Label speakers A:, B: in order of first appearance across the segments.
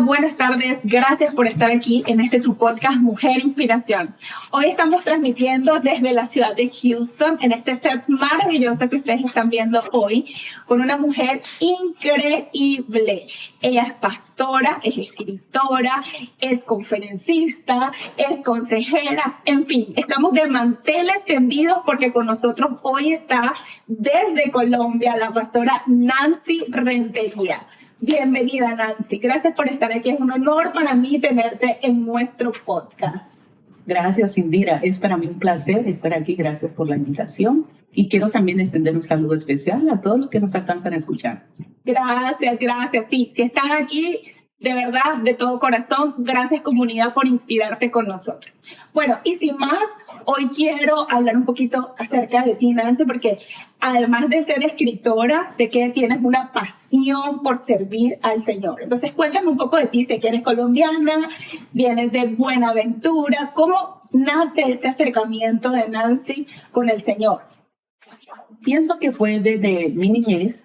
A: buenas tardes. Gracias por estar aquí en tu podcast Mujer Inspiración. Hoy estamos transmitiendo desde la ciudad de Houston en este set maravilloso que ustedes están viendo hoy con una mujer increíble. Ella es pastora, es escritora, es conferencista, es consejera, en fin, estamos de manteles tendidos porque con nosotros hoy está desde Colombia la pastora Nancy Rentería. Bienvenida, Nancy. Gracias por estar aquí. Es un honor para mí tenerte en nuestro podcast.
B: Gracias, Indira. Es para mí un placer estar aquí. Gracias por la invitación. Y quiero también extender un saludo especial a todos los que nos alcanzan a escuchar.
A: Gracias. Sí, si estás aquí, de verdad, de todo corazón, gracias comunidad por inspirarte con nosotros. Bueno, y sin más, hoy quiero hablar un poquito acerca de ti, Nancy, porque además de ser escritora, sé que tienes una pasión por servir al Señor. Entonces, cuéntame un poco de ti. Sé que eres colombiana, vienes de Buenaventura. ¿Cómo nace ese acercamiento de Nancy con el Señor?
B: Pienso que fue desde mi niñez.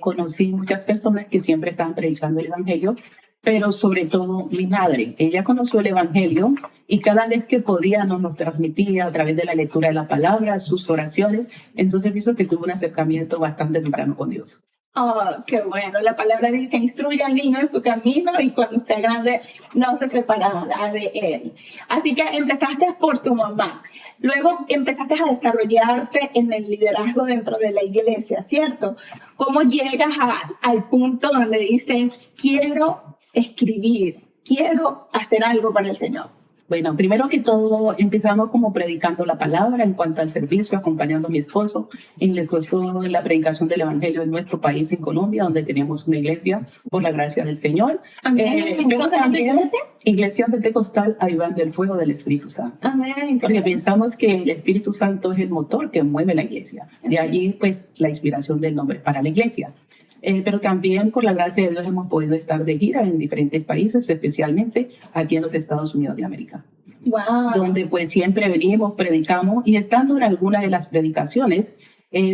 B: Conocí muchas personas que siempre estaban predicando el Evangelio, pero sobre todo mi madre. Ella conoció el Evangelio y cada vez que podía nos transmitía a través de la lectura de la palabra, sus oraciones. Entonces pienso que tuve un acercamiento bastante temprano con Dios.
A: Oh, qué bueno. La palabra dice, instruye al niño en su camino y cuando sea grande no se separará de él. Así que empezaste por tu mamá. Luego empezaste a desarrollarte en el liderazgo dentro de la iglesia, ¿cierto? ¿Cómo llegas al punto donde dices, quiero escribir, quiero hacer algo para el Señor?
B: Bueno, primero que todo empezamos como predicando la palabra en cuanto al servicio, acompañando a mi esposo en la predicación del Evangelio en nuestro país, en Colombia, donde tenemos una iglesia, por la gracia del Señor.
A: ¿Cómo se llama tu iglesia?
B: Iglesia Pentecostal Avivando el Fuego del Espíritu Santo.
A: Amén.
B: Porque pensamos que el Espíritu Santo es el motor que mueve la iglesia. De allí, pues, la inspiración del nombre para la iglesia. Pero también, por la gracia de Dios, hemos podido estar de gira en diferentes países, especialmente aquí en los Estados Unidos de América.
A: Wow.
B: Donde pues siempre venimos, predicamos, y estando en alguna de las predicaciones,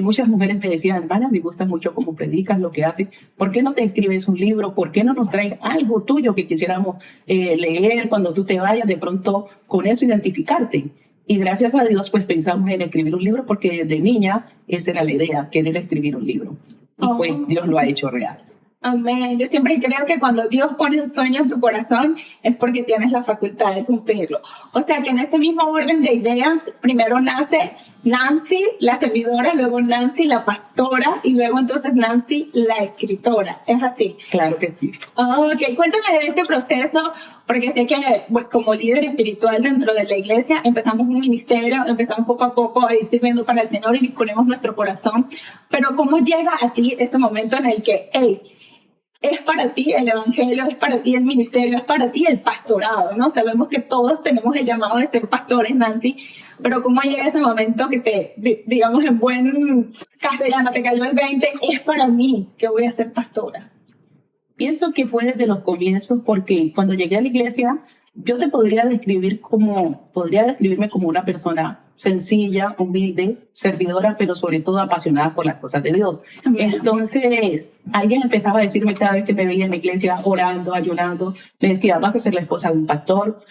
B: muchas mujeres te decían, hermana, me gusta mucho cómo predicas, lo que haces, ¿por qué no te escribes un libro? ¿Por qué no nos traes algo tuyo que quisiéramos leer cuando tú te vayas? De pronto, con eso identificarte. Y gracias a Dios, pues pensamos en escribir un libro, porque desde niña esa era la idea, querer escribir un libro. Y pues Dios lo ha hecho real.
A: Amén. Yo siempre creo que cuando Dios pone un sueño en tu corazón es porque tienes la facultad de cumplirlo. O sea que en ese mismo orden de ideas, primero nace Nancy, la servidora, luego Nancy, la pastora, y luego entonces Nancy, la escritora. ¿Es así?
B: Claro que sí.
A: Ok, cuéntame de ese proceso, porque sé que pues, como líder espiritual dentro de la iglesia empezamos un ministerio, empezamos poco a poco a ir sirviendo para el Señor y disponemos nuestro corazón. Pero ¿cómo llega a ti ese momento en el que, hey, es para ti el evangelio, es para ti el ministerio, es para ti el pastorado, ¿no? Sabemos que todos tenemos el llamado de ser pastores, Nancy, pero ¿cómo llega ese momento que digamos en buen castellano, te cayó el 20, es para mí que voy a ser pastora?
B: Pienso que fue desde los comienzos, porque cuando llegué a la iglesia, yo podría describirme como una persona sencilla, humilde, servidora, pero sobre todo apasionada por las cosas de Dios. Entonces, alguien empezaba a decirme cada vez que me veía en la iglesia orando, ayunando, me decía, vas a ser la esposa de un pastor,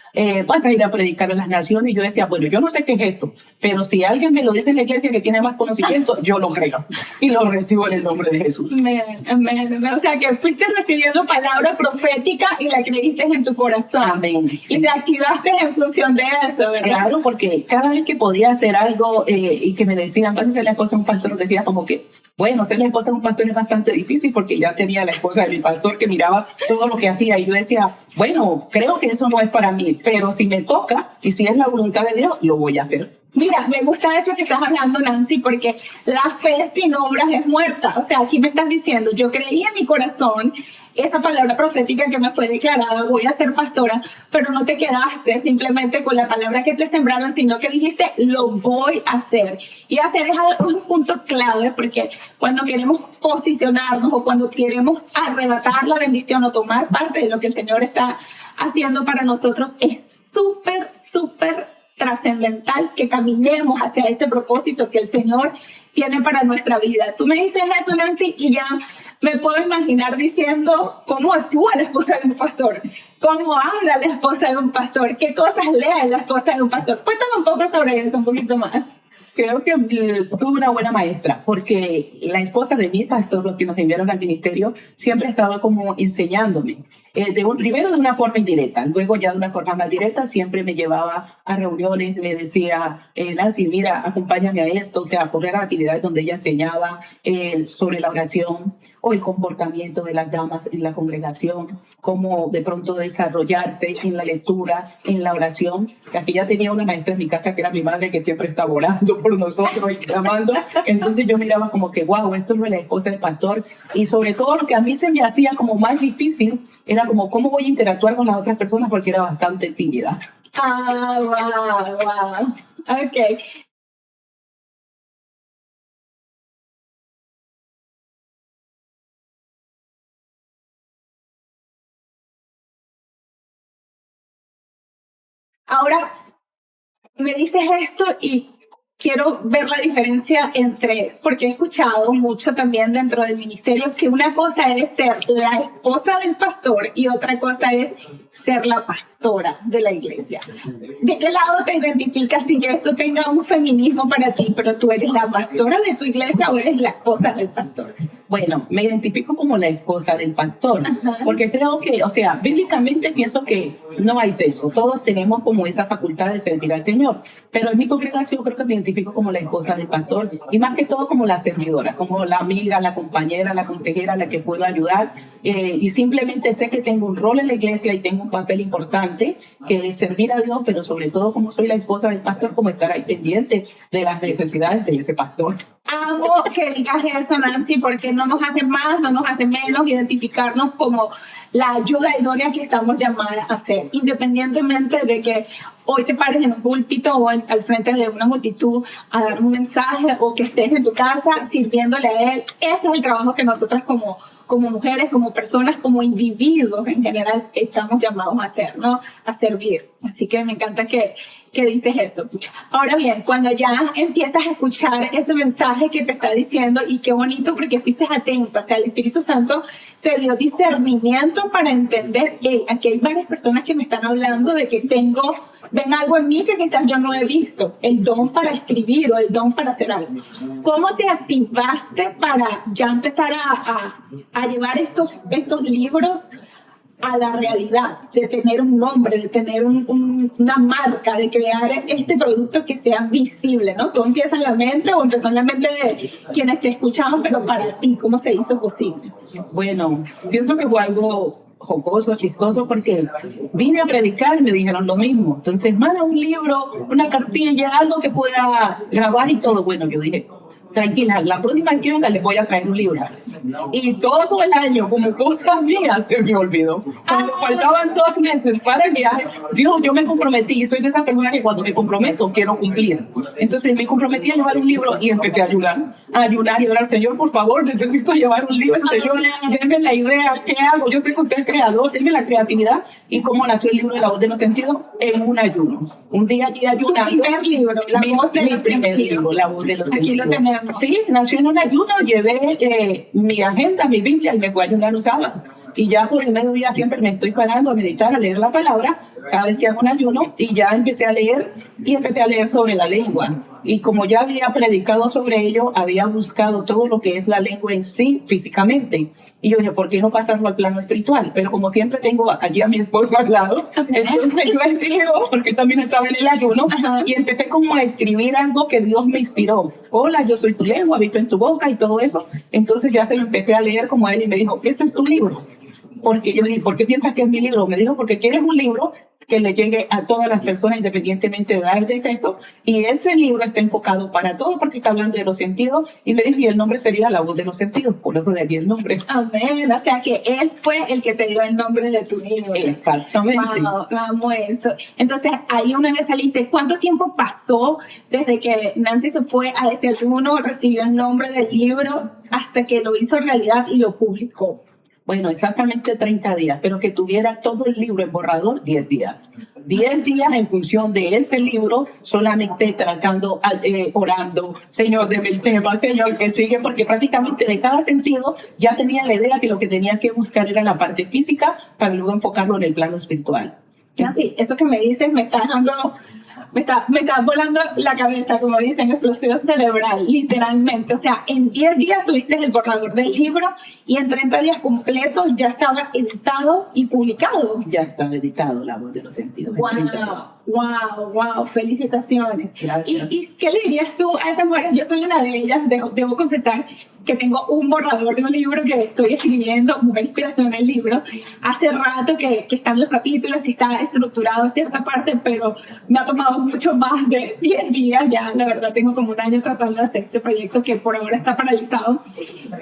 B: vas a ir a predicar a las naciones. Y yo decía, bueno, yo no sé qué es esto, pero si alguien me lo dice en la iglesia que tiene más conocimiento, yo lo creo y lo recibo en el nombre de Jesús.
A: Amén. O sea, que fuiste recibiendo palabra profética y la creíste en tu corazón.
B: Amén. Sí.
A: Y te activaste en función de eso, ¿verdad?
B: Claro, porque cada vez que podía hacer algo y que me decían, vas a ser la esposa de un pastor, decía como que, bueno, ser la esposa de un pastor es bastante difícil, porque ya tenía la esposa de mi pastor que miraba todo lo que hacía, y yo decía, bueno, creo que eso no es para mí, pero si me toca y si es la voluntad de Dios, lo voy a hacer.
A: Mira, me gusta eso que estás hablando, Nancy, porque la fe sin obras es muerta. O sea, aquí me estás diciendo, yo creí en mi corazón esa palabra profética que me fue declarada, voy a ser pastora, pero no te quedaste simplemente con la palabra que te sembraron, sino que dijiste, lo voy a hacer. Y hacer es un punto clave, porque cuando queremos posicionarnos o cuando queremos arrebatar la bendición o tomar parte de lo que el Señor está haciendo para nosotros, es súper trascendental que caminemos hacia ese propósito que el Señor tiene para nuestra vida. Tú me dices eso, Nancy, y ya me puedo imaginar diciendo cómo actúa la esposa de un pastor, cómo habla la esposa de un pastor, qué cosas lee la esposa de un pastor. Cuéntame un poco sobre eso, un poquito más.
B: Creo que tuve una buena maestra, porque la esposa de mi pastor, los que nos enviaron al ministerio, siempre estaba como enseñándome. Primero de una forma indirecta, luego ya de una forma más directa, siempre me llevaba a reuniones, me decía, Nancy, mira, acompáñame a esto, o sea, a poner actividades donde ella enseñaba sobre la oración o el comportamiento de las damas en la congregación, cómo de pronto desarrollarse en la lectura, en la oración. Aquí ya tenía una maestra en mi casa que era mi madre, que siempre estaba orando por nosotros y clamando. Entonces yo miraba como que, wow, esto no es la esposa del pastor. Y sobre todo lo que a mí se me hacía como más difícil era como cómo voy a interactuar con las otras personas, porque era bastante tímida.
A: Ah, wow, wow. Ok. Ahora, me dices esto y quiero ver la diferencia entre, porque he escuchado mucho también dentro del ministerio que una cosa es ser la esposa del pastor y otra cosa es ser la pastora de la iglesia. ¿De qué lado te identificas sin que esto tenga un feminismo para ti, pero tú eres la pastora de tu iglesia o eres la esposa del pastor?
B: Bueno, me identifico como la esposa del pastor, porque creo que, o sea, bíblicamente pienso que no hay sexo, todos tenemos como esa facultad de servir al Señor, pero en mi congregación creo que me identifico como la esposa del pastor y más que todo como la servidora, como la amiga, la compañera, la consejera, la que puedo ayudar, y simplemente sé que tengo un rol en la iglesia y tengo un papel importante que es servir a Dios, pero sobre todo como soy la esposa del pastor, como estar ahí pendiente de las necesidades de ese pastor.
A: Amo que digas eso, Nancy, porque no nos hace más, no nos hace menos identificarnos como la ayuda idónea que estamos llamadas a hacer, independientemente de que hoy te pares en un púlpito o al frente de una multitud a dar un mensaje o que estés en tu casa sirviéndole a él. Ese es el trabajo que nosotras como mujeres, como personas, como individuos en general estamos llamados a hacer, ¿no? A servir. Así que me encanta que dices eso. Ahora bien, cuando ya empiezas a escuchar ese mensaje que te está diciendo, y qué bonito porque fuiste atenta, o sea, el Espíritu Santo te dio discernimiento para entender, hey, aquí hay varias personas que me están hablando de que ven algo en mí que quizás yo no he visto, el don para escribir o el don para hacer algo. ¿Cómo te activaste para ya empezar a llevar estos libros a la realidad, de tener un nombre, de tener una marca, de crear este producto que sea visible, ¿no? Todo empieza en la mente o empezó en la mente de quienes te escuchaban, pero para ti, ¿cómo se hizo posible?
B: Bueno, pienso que fue algo jocoso, chistoso, porque vine a predicar y me dijeron lo mismo. Entonces, manda un libro, una cartilla, algo que pueda grabar y todo. Bueno, yo dije, tranquila, la próxima vez que venga les voy a traer un libro. Y todo el año, como cosas mías, se me olvidó. Cuando faltaban 2 meses para el viaje, Dios, yo me comprometí, y soy de esa persona que cuando me comprometo, quiero cumplir. Entonces me comprometí a llevar un libro y empecé a ayunar y orar, Señor, por favor, necesito llevar un libro, Señor, denme la idea, ¿qué hago? Yo sé que usted es creador, denme la creatividad. Y cómo nació el libro de La Voz de los Sentidos, en un ayuno. Un día allí ayunando.
A: Tu primer libro, La Voz de los Sentidos.
B: La Voz de los
A: Aquí
B: Sentidos.
A: lo tenemos.
B: Sí, nació en un ayuno, llevé mi agenda, mi Biblia y me fui a ayunar un sábado. Y ya por el mediodía siempre me estoy parando a meditar, a leer la palabra, cada vez que hago un ayuno, y ya empecé a leer sobre la lengua. Y como ya había predicado sobre ello, había buscado todo lo que es la lengua en sí físicamente. Y yo dije, ¿por qué no pasarlo al plano espiritual? Pero como siempre tengo allí a mi esposo al lado, entonces yo escribo, porque también estaba en el ayuno, y empecé como a escribir algo que Dios me inspiró. Hola, yo soy tu lengua, habito en tu boca y todo eso. Entonces ya se lo empecé a leer como a él y me dijo, ¿ese es tu libro? Porque yo le dije, ¿por qué piensas que es mi libro? Me dijo, porque quieres un libro que le llegue a todas las personas independientemente de edad y de sexo, y ese libro está enfocado para todo porque está hablando de los sentidos, y me dijo, y el nombre sería La Voz de los Sentidos, por eso de allí el nombre.
A: Amén, o sea que él fue el que te dio el nombre de tu libro.
B: Exactamente.
A: Wow, amo eso. Entonces, ahí una vez saliste, ¿cuánto tiempo pasó desde que Nancy se fue a ese ayuno, recibió el nombre del libro, hasta que lo hizo realidad y lo publicó?
B: Bueno, exactamente 30 días, pero que tuviera todo el libro en borrador, 10 días. 10 días en función de ese libro, solamente tratando, orando, Señor, deme el tema, Señor, que sigue, porque prácticamente de cada sentido ya tenía la idea que lo que tenía que buscar era la parte física para luego enfocarlo en el plano espiritual.
A: Nancy, eso que me dices me está dejando, me está volando la cabeza, como dicen, explosión cerebral, literalmente. O sea, en 10 días tuviste el borrador del libro y en 30 días completos ya estaba editado y publicado.
B: Ya está editado La Voz de los Sentidos.
A: Wow, felicitaciones.
B: Gracias.
A: ¿Y qué le dirías tú a esas mujeres? Yo soy una de ellas, debo confesar que tengo un borrador de un libro que estoy escribiendo, Mujer Inspiración, el libro. Hace rato que están los capítulos, que está estructurado cierta parte, pero me ha tomado mucho más de 10 días. Ya, la verdad, tengo como un año tratando de hacer este proyecto que por ahora está paralizado.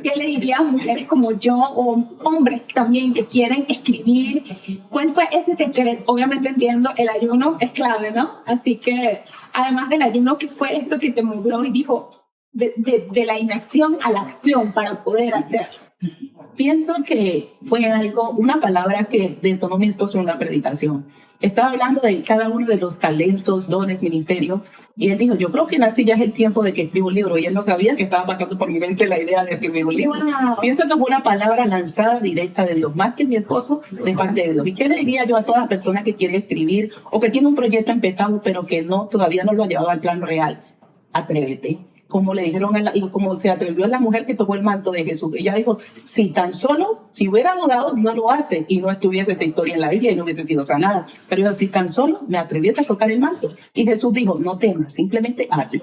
A: ¿Qué le dirías a mujeres como yo o hombres también que quieren escribir? ¿Cuál fue ese secreto? Obviamente entiendo, el ayuno es clave, ¿no? Así que, además del ayuno, ¿qué fue esto que te movió y dijo de la inacción a la acción para poder hacer?
B: Pienso que fue algo, una palabra que detonó mi esposo en una predicación. Estaba hablando de cada uno de los talentos, dones, ministerios, y él dijo, yo creo que Nancy ya es el tiempo de que escriba un libro, y él no sabía que estaba pasando por mi mente la idea de escribir un libro.
A: Wow.
B: Pienso que fue una palabra lanzada directa de Dios, más que mi esposo, de parte de Dios. ¿Y qué le diría yo a todas las personas que quieren escribir o que tienen un proyecto empezado, pero que todavía no lo ha llevado al plano real? Atrévete. Como le dijeron, como se atrevió la mujer que tomó el manto de Jesús. Ella dijo, si tan solo, si hubiera dudado, no lo hace, y no estuviese esta historia en la Biblia y no hubiese sido sanada. Pero yo, si tan solo me atreviese a tocar el manto. Y Jesús dijo, no temas, simplemente hazlo.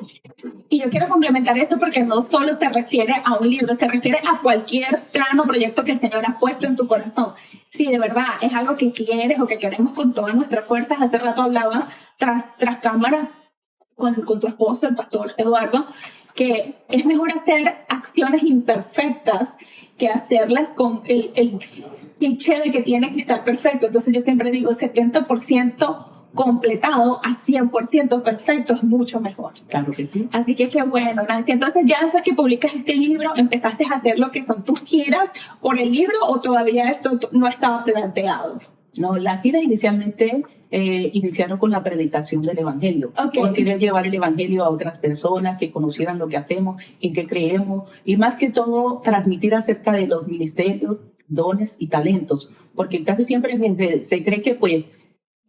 A: Y yo quiero complementar eso porque no solo se refiere a un libro, se refiere a cualquier plan o proyecto que el Señor ha puesto en tu corazón. Si de verdad es algo que quieres o que queremos con todas nuestras fuerzas, hace rato hablaba tras cámara con tu esposo, el pastor Eduardo, que es mejor hacer acciones imperfectas que hacerlas con el cliché de que tiene que estar perfecto. Entonces yo siempre digo 70% completado a 100% perfecto es mucho mejor.
B: Claro que sí.
A: Así que qué bueno, Nancy. Entonces ya después que publicas este libro, ¿empezaste a hacer lo que son tus giras por el libro o todavía esto no estaba planteado?
B: No, las giras inicialmente iniciaron con la predicación del Evangelio.
A: Okay.
B: Con querer llevar el Evangelio a otras personas que conocieran lo que hacemos, en qué creemos, y más que todo transmitir acerca de los ministerios, dones y talentos, porque casi siempre se cree que pues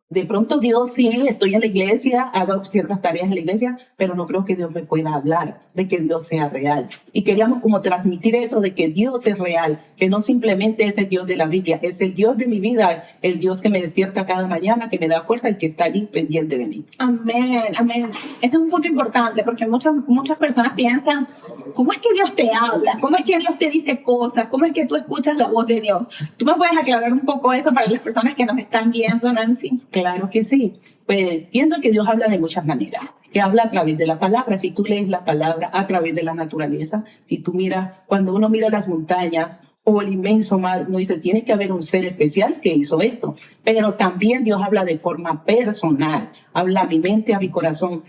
B: de pronto Dios sí, estoy en la iglesia, hago ciertas tareas en la iglesia, pero no creo que Dios me pueda hablar de que Dios sea real. Y queríamos como transmitir eso de que Dios es real, que no simplemente es el Dios de la Biblia, es el Dios de mi vida, el Dios que me despierta cada mañana, que me da fuerza y que está allí pendiente de mí.
A: Amén, amén. Ese es un punto importante porque muchas personas piensan, ¿cómo es que Dios te habla? ¿Cómo es que Dios te dice cosas? ¿Cómo es que tú escuchas la voz de Dios? ¿Tú me puedes aclarar un poco eso para las personas que nos están viendo, Nancy?
B: Claro que sí. Pues pienso que Dios habla de muchas maneras. Que habla a través de la palabra. Si tú lees la palabra a través de la naturaleza, si tú miras, cuando uno mira las montañas o el inmenso mar, uno dice, tiene que haber un ser especial que hizo esto. Pero también Dios habla de forma personal. Habla a mi mente, a mi corazón.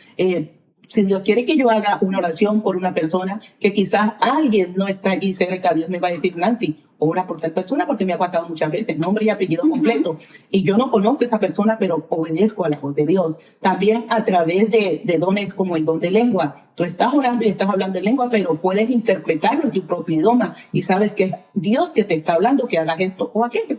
B: Si Dios quiere que yo haga una oración por una persona que quizás alguien no está allí cerca, Dios me va a decir, Nancy, ora por tal persona, porque me ha pasado muchas veces, nombre y apellido completo. Y yo no conozco a esa persona, pero obedezco a la voz de Dios. También a través de dones como el don de lengua. Tú estás orando y estás hablando en lengua, pero puedes interpretarlo en tu propio idioma y sabes que es Dios que te está hablando que hagas esto o aquello.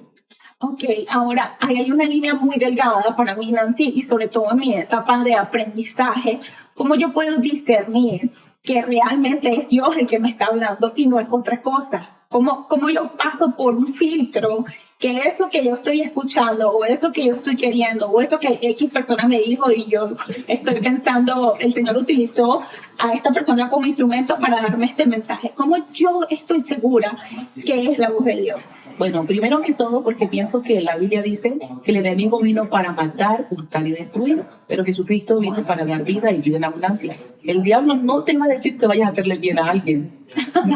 A: Ok, ahora hay una línea muy delgada para mí, Nancy, y sobre todo en mi etapa de aprendizaje, cómo yo puedo discernir que realmente es Dios el que me está hablando y no es otra cosa. ¿Cómo yo paso por un filtro que eso que yo estoy escuchando o eso que yo estoy queriendo o eso que X persona me dijo y yo estoy pensando, el Señor utilizó a esta persona como instrumento para darme este mensaje? ¿Cómo yo estoy segura que es la voz de Dios?
B: Bueno, primero que todo, porque pienso que la Biblia dice que el enemigo vino para matar, hurtar y destruir, pero Jesucristo vino para dar vida y vida en abundancia. El diablo no te va a decir que vayas a hacerle bien a alguien.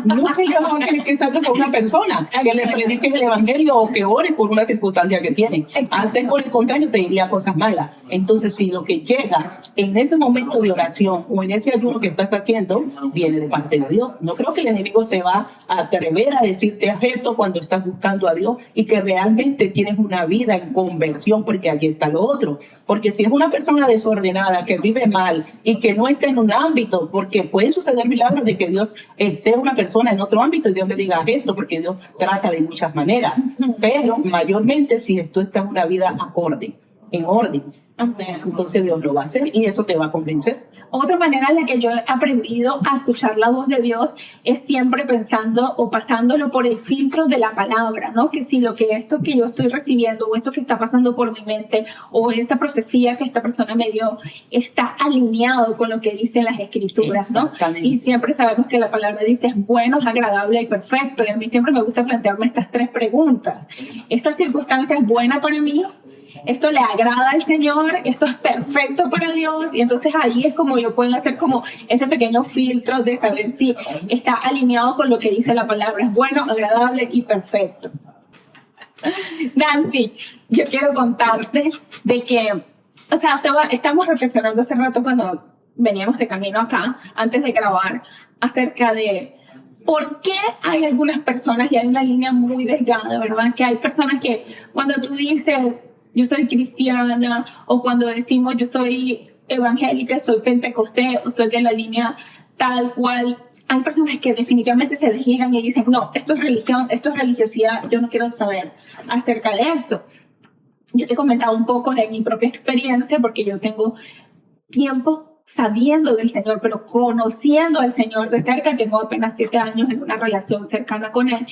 B: Nunca yo voy a querer que salgas a una persona, que le prediques el evangelio o que ores por una circunstancia que tiene. Antes, por el contrario, te diría cosas malas. Entonces, si lo que llega en ese momento de oración o en ese ayuno que estás haciendo viene de parte de Dios, no creo que el enemigo se va a atrever a decirte haz esto cuando estás buscando a Dios y que realmente tienes una vida en conversión, porque allí está lo otro. Porque si es una persona desordenada, que vive mal y que no está en un ámbito, porque puede suceder milagros de que Dios esté una persona en otro ámbito y Dios le diga esto, porque Dios trata de muchas maneras, pero mayormente si esto está en una vida acorde, en orden, entonces Dios lo va a hacer y eso te va a convencer.
A: Otra manera en la que yo he aprendido a escuchar la voz de Dios es siempre pensando o pasándolo por el filtro de la palabra, ¿no? Que si lo que esto que yo estoy recibiendo o eso que está pasando por mi mente o esa profecía que esta persona me dio está alineado con lo que dicen las escrituras, ¿no? Y siempre sabemos que la palabra dice es bueno, es agradable y perfecto. Y a mí siempre me gusta plantearme estas tres preguntas. ¿Esta circunstancia es buena para mí? ¿Esto le agrada al Señor? ¿Esto es perfecto para Dios? Y entonces ahí es como yo puedo hacer como ese pequeño filtro de saber si está alineado con lo que dice la palabra. Es bueno, agradable y perfecto. Nancy, yo quiero contarte de que, o sea, estamos reflexionando hace rato cuando veníamos de camino acá, antes de grabar, acerca de por qué hay algunas personas, y hay una línea muy delgada, ¿verdad? Que hay personas que cuando tú dices yo soy cristiana, o cuando decimos yo soy evangélica, soy pentecostés, o soy de la línea tal cual, hay personas que definitivamente se desligan y dicen, no, esto es religión, esto es religiosidad, yo no quiero saber acerca de esto. Yo te comentaba un poco de mi propia experiencia, porque yo tengo tiempo sabiendo del Señor, pero conociendo al Señor de cerca. Tengo apenas 7 años en una relación cercana con Él.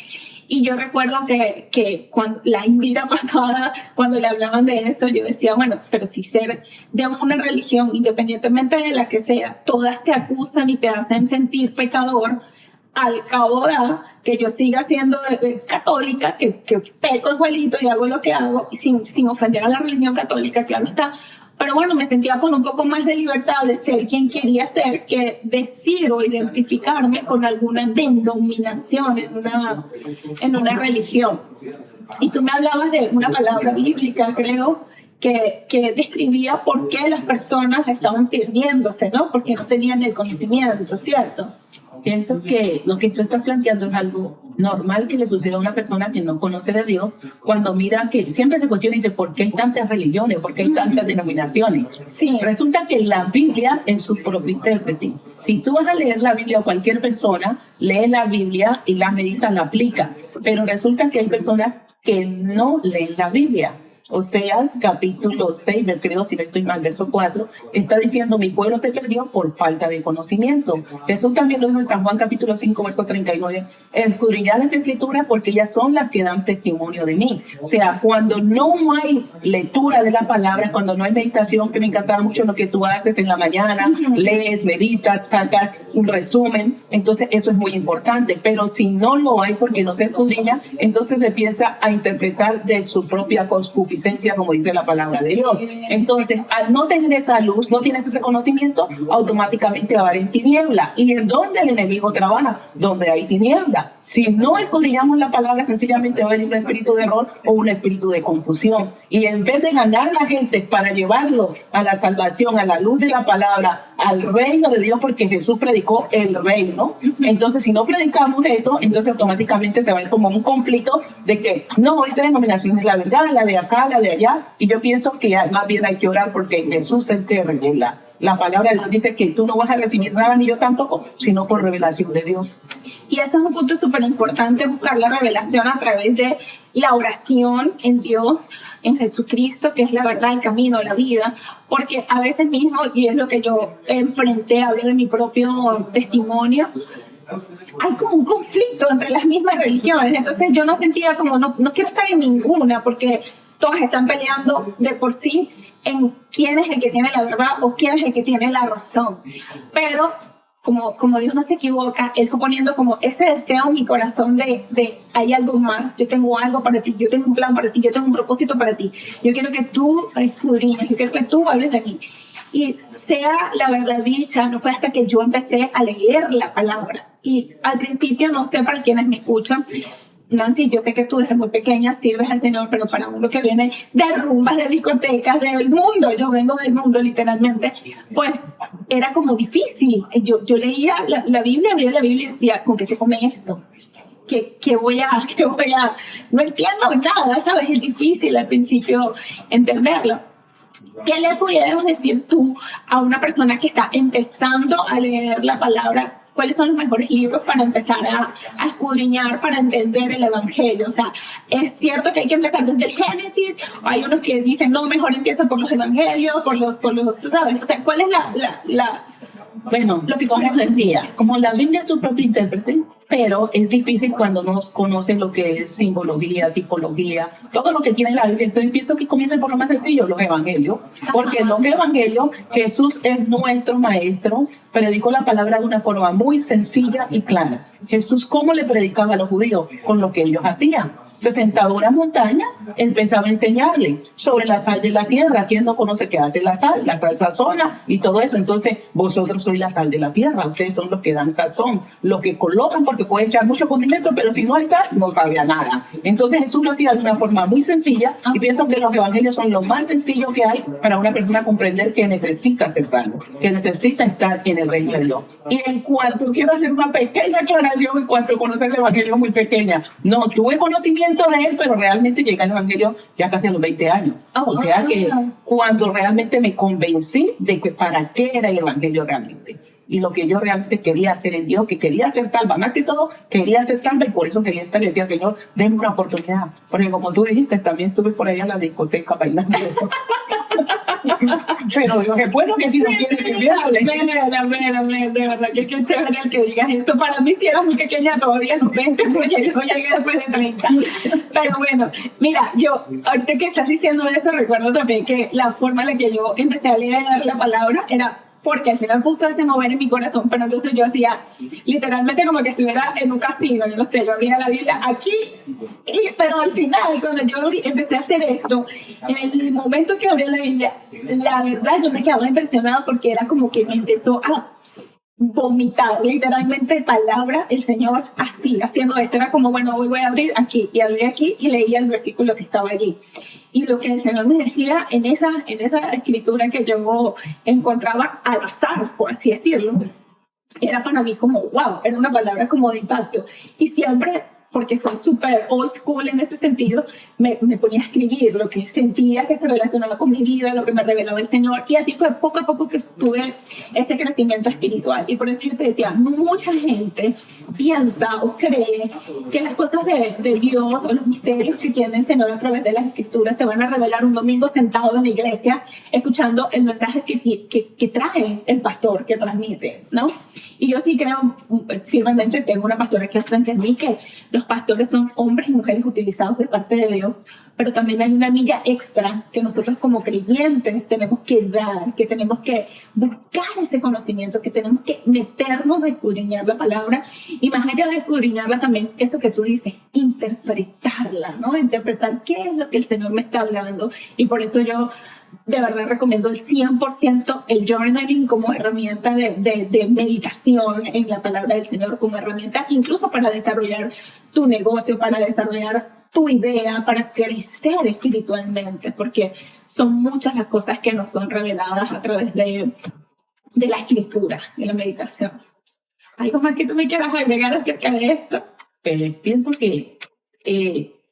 A: Y yo recuerdo que cuando la Indira pasada, cuando le hablaban de eso, yo decía, bueno, pero si ser de una religión, independientemente de la que sea, todas te acusan y te hacen sentir pecador, al cabo da que yo siga siendo católica, que peco igualito y hago lo que hago, sin ofender a la religión católica, claro está. Pero bueno, me sentía con un poco más de libertad de ser quien quería ser, que decir o identificarme con alguna denominación en una religión. Y tú me hablabas de una palabra bíblica, creo, que describía por qué las personas estaban perdiéndose, ¿no? Porque no tenían el conocimiento, ¿cierto?
B: Pienso que lo que tú estás planteando es algo normal que le suceda a una persona que no conoce de Dios cuando mira que siempre se cuestiona y dice, ¿por qué hay tantas religiones? ¿Por qué hay tantas denominaciones?
A: Sí.
B: Resulta que la Biblia es su propio intérprete. Si tú vas a leer la Biblia o cualquier persona, lee la Biblia y la medita, la aplica. Pero resulta que hay personas que no leen la Biblia. Oseas capítulo 6, creo, si no estoy mal, verso 4, está diciendo, mi pueblo se perdió por falta de conocimiento. Jesús también lo dijo en San Juan capítulo 5, verso 39, escudriñad las escrituras porque ellas son las que dan testimonio de mí. O sea, cuando no hay lectura de la palabra, cuando no hay meditación, que me encantaba mucho lo que tú haces en la mañana, lees, meditas, sacas un resumen, entonces eso es muy importante. Pero si no lo hay porque no se escudriña, entonces se empieza a interpretar de su propia concupiscencia, como dice la palabra de Dios. Entonces, al no tener esa luz, no tienes ese conocimiento, automáticamente va a haber en tiniebla. ¿Y en dónde el enemigo trabaja? Donde hay tiniebla. Si no escudriñamos la palabra, sencillamente va a venir un espíritu de error o un espíritu de confusión. Y en vez de ganar a la gente para llevarlos a la salvación, a la luz de la palabra, al reino de Dios, porque Jesús predicó el reino, entonces si no predicamos eso, entonces automáticamente se va a ver como un conflicto de que no, esta denominación es la verdad, la de acá, la de allá. Y yo pienso que más bien hay que orar porque Jesús es el que revela. La palabra de Dios dice que tú no vas a recibir nada, ni yo tampoco, sino por revelación de Dios.
A: Y ese es un punto súper importante, buscar la revelación a través de la oración en Dios, en Jesucristo, que es la verdad, el camino, la vida, porque a veces mismo, y es lo que yo enfrenté, hablo de mi propio testimonio, hay como un conflicto entre las mismas religiones. Entonces yo no sentía como, no quiero estar en ninguna, porque todas están peleando de por sí en quién es el que tiene la verdad o quién es el que tiene la razón. Pero como Dios no se equivoca, Él fue poniendo como ese deseo en mi corazón de hay algo más, yo tengo algo para ti, yo tengo un plan para ti, yo tengo un propósito para ti, yo quiero que tú escudriñes, yo quiero que tú hables de mí. Y sea la verdad dicha, no fue hasta que yo empecé a leer la palabra. Y al principio, no sé para quienes me escuchan, Nancy, yo sé que tú desde muy pequeña sirves al Señor, pero para uno que viene de rumbas, de discotecas, del mundo, yo vengo del mundo literalmente, pues era como difícil. Yo leía la Biblia, abría la Biblia y decía, ¿con qué se come esto? ¿Qué voy a...? No entiendo nada, ¿sabes? Es difícil al principio entenderlo. ¿Qué le pudieras decir tú a una persona que está empezando a leer la palabra? ¿Cuáles son los mejores libros para empezar a escudriñar, para entender el Evangelio? O sea, ¿es cierto que hay que empezar desde el Génesis? ¿O hay unos que dicen, no, mejor empieza por los Evangelios, por los tú sabes? O sea, ¿cuál es
B: Bueno,
A: lo que
B: como decía, como la Biblia es su propio intérprete, pero es difícil cuando no conoces lo que es simbología, tipología, todo lo que tiene la Biblia. Entonces pienso que comiencen por lo más sencillo, los evangelios, porque en los evangelios Jesús es nuestro maestro, predicó la palabra de una forma muy sencilla y clara. Jesús, ¿cómo le predicaba a los judíos? Con lo que ellos hacían. Se sentaba en una montaña, empezaba a enseñarle sobre la sal de la tierra. ¿Quién no conoce qué hace la sal sazona y todo eso? Entonces, vosotros sois la sal de la tierra. Ustedes son los que dan sazón, los que colocan, porque puede echar mucho condimento, pero si no hay sal, no sabe a nada. Entonces, Jesús lo hacía de una forma muy sencilla y pienso que los evangelios son lo más sencillo que hay para una persona comprender que necesita ser salvo, que necesita estar en el reino de Dios. Y en cuanto quiero hacer una pequeña aclaración en cuanto a conocer el evangelio muy pequeña, no tuve conocimiento de él, pero realmente llegué al evangelio ya casi a los 20 años. O sea que cuando realmente me convencí de que para qué era el evangelio realmente. Y lo que yo realmente quería hacer en Dios, que quería ser salva, más que todo, quería ser salva y por eso quería estar y decía, Señor, denme una oportunidad. Porque como tú dijiste, también estuve por ahí en la discoteca bailando. Pero digo, que bueno que aquí no tienes sirviéndole.
A: De verdad que qué chévere el que digas eso. Para mí sí era muy pequeña todavía, no 20, porque yo llegué después de 30. Pero bueno, mira, yo, ahorita que estás diciendo eso, recuerdo también que la forma en la que yo empecé a leer la palabra era porque el Señor puso ese mover en mi corazón, pero entonces yo hacía literalmente como que estuviera en un casino, yo no sé, yo abría la Biblia aquí, pero al final, cuando yo empecé a hacer esto, en el momento que abrí la Biblia, la verdad yo me quedaba impresionada porque era como que me empezó a vomitar literalmente palabra el Señor así, haciendo esto. Era como, bueno, hoy voy a abrir aquí, y abrí aquí y leía el versículo que estaba allí. Y lo que el Señor me decía en esa escritura que yo encontraba al azar, por así decirlo, era para mí como, wow, era una palabra como de impacto. Y siempre, porque soy súper old school en ese sentido, me ponía a escribir lo que sentía que se relacionaba con mi vida, lo que me revelaba el Señor, y así fue poco a poco que tuve ese crecimiento espiritual. Y por eso yo te decía, mucha gente piensa o cree que las cosas de Dios o los misterios que tiene el Señor a través de las Escrituras se van a revelar un domingo sentado en la iglesia escuchando el mensaje que trae el pastor, que transmite, ¿no? Y yo sí creo firmemente, tengo una pastora aquí frente a mí, que los pastores son hombres y mujeres utilizados de parte de Dios, pero también hay una milla extra que nosotros como creyentes tenemos que dar, que tenemos que buscar ese conocimiento, que tenemos que meternos a escudriñar la palabra y más allá de escudriñarla también, eso que tú dices, interpretarla, ¿no? Interpretar qué es lo que el Señor me está hablando. Y por eso yo de verdad recomiendo el 100% el journaling como herramienta de meditación en la palabra del Señor, como herramienta incluso para desarrollar tu negocio, para desarrollar tu idea, para crecer espiritualmente, porque son muchas las cosas que nos son reveladas a través de la escritura, de la meditación. ¿Algo más que tú me quieras agregar acerca de esto?
B: Pienso que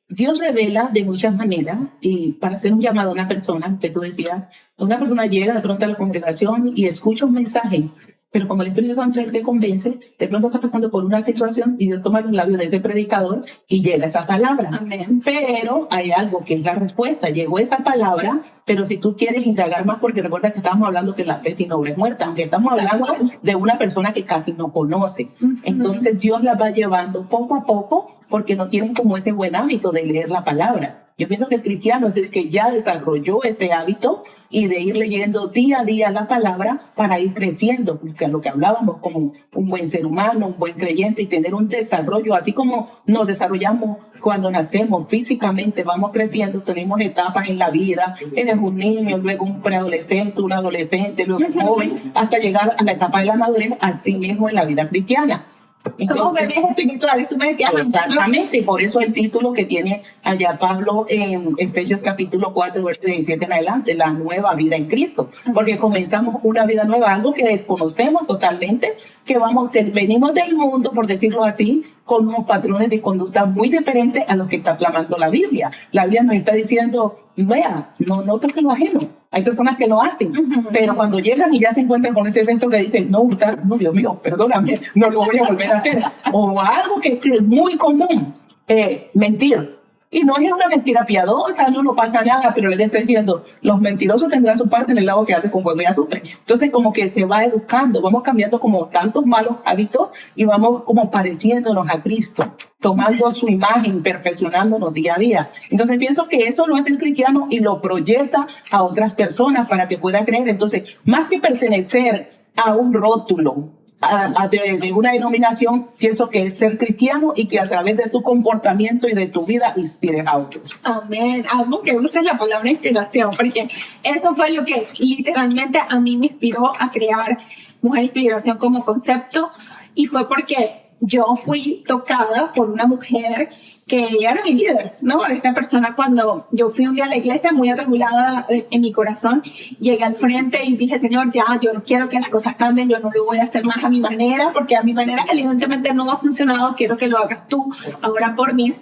B: Dios revela de muchas maneras y para hacer un llamado a una persona, que tú decías, una persona llega de pronto a la congregación y escucha un mensaje, pero como el Espíritu Santo es el que convence, de pronto está pasando por una situación y Dios toma los labios de ese predicador y llega esa palabra.
A: Amén.
B: Pero hay algo que es la respuesta, llegó esa palabra, pero si tú quieres indagar más, porque recuerda que estábamos hablando que la fe sin obra es muerta, aunque estamos hablando de una persona que casi no conoce. Entonces Dios la va llevando poco a poco porque no tienen como ese buen hábito de leer la palabra. Yo pienso que el cristiano es el que ya desarrolló ese hábito y de ir leyendo día a día la palabra para ir creciendo, porque lo que hablábamos como un buen ser humano, un buen creyente y tener un desarrollo, así como nos desarrollamos cuando nacemos físicamente, vamos creciendo, tenemos etapas en la vida, eres un niño, luego un preadolescente, un adolescente, luego un joven, hasta llegar a la etapa de la madurez, así mismo en la vida cristiana.
A: Somos bebés espirituales, tú me decías.
B: Exactamente, por eso el título que tiene allá Pablo en Efesios capítulo 4, verso 17 en adelante, la nueva vida en Cristo, porque comenzamos una vida nueva, algo que desconocemos totalmente, que venimos del mundo, por decirlo así, con unos patrones de conducta muy diferentes a los que está clamando la Biblia. La Biblia nos está diciendo, vea, no toques lo ajeno. Hay personas que lo hacen, pero cuando llegan y ya se encuentran con ese gesto que dicen, no, no, Dios mío, perdóname, no lo voy a volver a hacer. O algo que es muy común, mentir. Y no es una mentira piadosa, no pasa nada, pero él está diciendo, los mentirosos tendrán su parte en el lago que arde con fuego y azufre. Entonces como que se va educando, vamos cambiando como tantos malos hábitos y vamos como pareciéndonos a Cristo, tomando su imagen, perfeccionándonos día a día. Entonces pienso que eso lo es el cristiano y lo proyecta a otras personas para que puedan creer. Entonces, más que pertenecer a un rótulo, de una denominación, pienso que es ser cristiano y que a través de tu comportamiento y de tu vida inspires a otros.
A: Amén. Algo que usa la palabra inspiración, porque eso fue lo que literalmente a mí me inspiró a crear Mujer Inspiración como concepto, y fue porque yo fui tocada por una mujer que era mi líder, ¿no? Esta persona, cuando yo fui un día a la iglesia muy atribulada en mi corazón, llegué al frente y dije, Señor, ya, yo no quiero que las cosas cambien, yo no lo voy a hacer más a mi manera, porque a mi manera evidentemente no ha funcionado, quiero que lo hagas tú ahora por mí.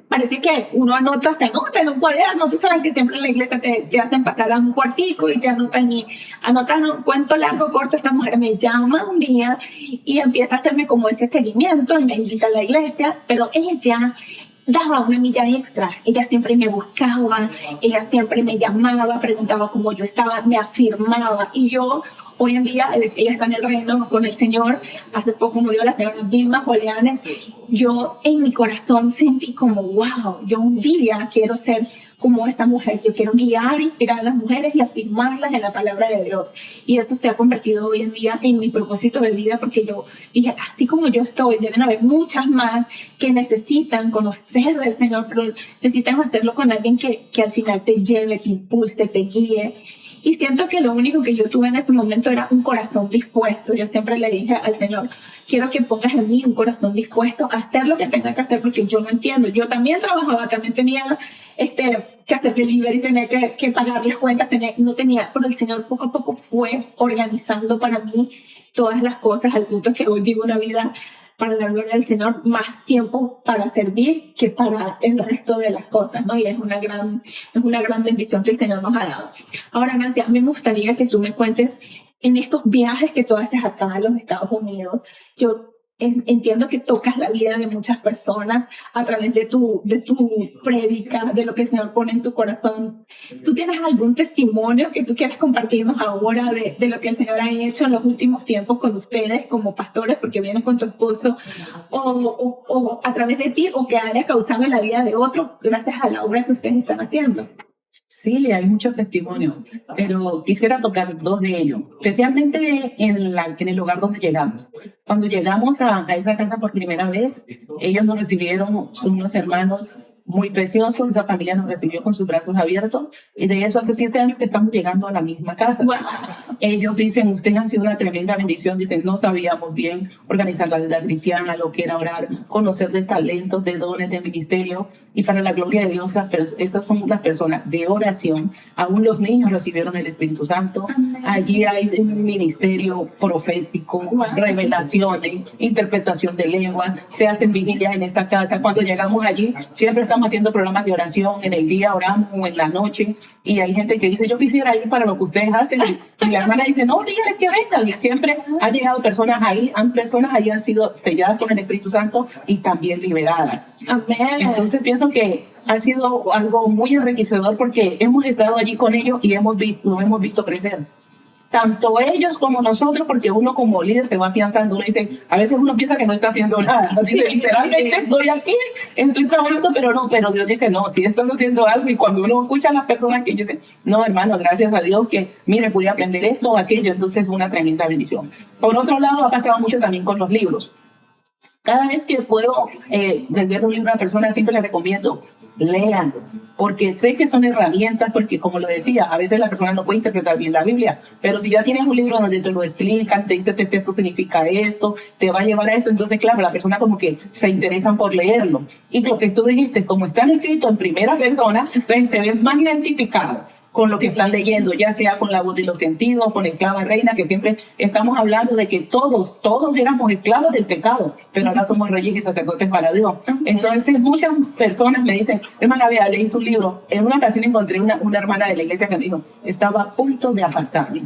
A: Parece que uno se anota en un cuaderno, tú sabes que siempre en la iglesia te hacen pasar a un cuartico y te anotan un cuento largo, corto. Esta mujer me llama un día y empieza a hacerme como ese seguimiento y me invita a la iglesia, pero ella daba una milla extra. Ella siempre me buscaba, ella siempre me llamaba, preguntaba cómo yo estaba, me afirmaba, y yo hoy en día, ella está en el reino con el Señor. Hace poco murió la señora Vilma Julianes. Yo en mi corazón sentí como, wow, yo un día quiero ser como esa mujer. Yo quiero guiar, inspirar a las mujeres y afirmarlas en la palabra de Dios. Y eso se ha convertido hoy en día en mi propósito de vida, porque yo dije, así como yo estoy, deben haber muchas más que necesitan conocer del Señor, pero necesitan hacerlo con alguien que al final te lleve, te impulse, te guíe. Y siento que lo único que yo tuve en ese momento era un corazón dispuesto. Yo siempre le dije al Señor, quiero que pongas en mí un corazón dispuesto a hacer lo que tenga que hacer, porque yo no entiendo. Yo también trabajaba, también tenía que hacer delivery, tenía que pagar las cuentas, no tenía, pero el Señor poco a poco fue organizando para mí todas las cosas, al punto que hoy vivo una vida, para la gloria del Señor, más tiempo para servir que para el resto de las cosas, ¿no? Y es una gran bendición que el Señor nos ha dado. Ahora, Nancy, a mí me gustaría que tú me cuentes, en estos viajes que tú haces acá a los Estados Unidos, yo entiendo que tocas la vida de muchas personas a través de tu prédica, de lo que el Señor pone en tu corazón. ¿Tú tienes algún testimonio que tú quieras compartirnos ahora de lo que el Señor ha hecho en los últimos tiempos con ustedes como pastores, porque vienes con tu esposo, o a través de ti, o que haya causado en la vida de otros gracias a la obra que ustedes están haciendo?
B: Sí, hay muchos testimonios, pero quisiera tocar dos de ellos, especialmente en el lugar donde llegamos. Cuando llegamos a esa casa por primera vez, ellos nos recibieron, son unos hermanos muy preciosos, esa familia nos recibió con sus brazos abiertos, y de eso hace 7 años que estamos llegando a la misma casa.
A: Wow.
B: Ellos dicen, ustedes han sido una tremenda bendición, dicen, no sabíamos bien organizar la vida cristiana, lo que era orar, conocer de talentos, de dones, de ministerio, y para la gloria de Dios, esas son las personas de oración. Aún los niños recibieron el Espíritu Santo. Amén. Allí hay un ministerio profético, wow, revelaciones, interpretación de lengua, se hacen vigilias en esta casa. Cuando llegamos allí, siempre estamos haciendo programas de oración, en el día oramos o en la noche, y hay gente que dice, yo quisiera ir para lo que ustedes hacen, y la hermana dice, no, díganles que vengan, y siempre han llegado personas ahí han sido selladas con el Espíritu Santo y también liberadas.
A: Amén.
B: Entonces pienso que ha sido algo muy enriquecedor, porque hemos estado allí con ellos y lo hemos visto crecer. tanto ellos como nosotros, porque uno como líder se va afianzando. Uno dice, a veces uno piensa que no está haciendo nada. Así que literalmente estoy aquí, estoy trabajando, pero Dios dice, no, sí estás haciendo algo. Y cuando uno escucha a las personas que dicen, no, hermano, gracias a Dios que, mire, pude aprender esto o aquello, entonces es una tremenda bendición. Por otro lado, ha pasado mucho también con los libros. Cada vez que puedo vender un libro a una persona, siempre le recomiendo, léanlo, porque sé que son herramientas, porque como lo decía, a veces la persona no puede interpretar bien la Biblia, pero si ya tienes un libro donde te lo explican, te dice este texto significa esto, te va a llevar a esto, entonces claro, la persona como que se interesan por leerlo. Y lo que tú dijiste, como están escritos en primera persona, entonces se ven más identificados con lo que están leyendo, ya sea con la voz de los sentidos, con esclava reina, que siempre estamos hablando de que todos éramos esclavos del pecado, pero ahora somos reyes y sacerdotes para Dios. Entonces muchas personas me dicen, hermana, vea, leí su libro. En una ocasión encontré una hermana de la iglesia que me dijo, estaba a punto de apartarme,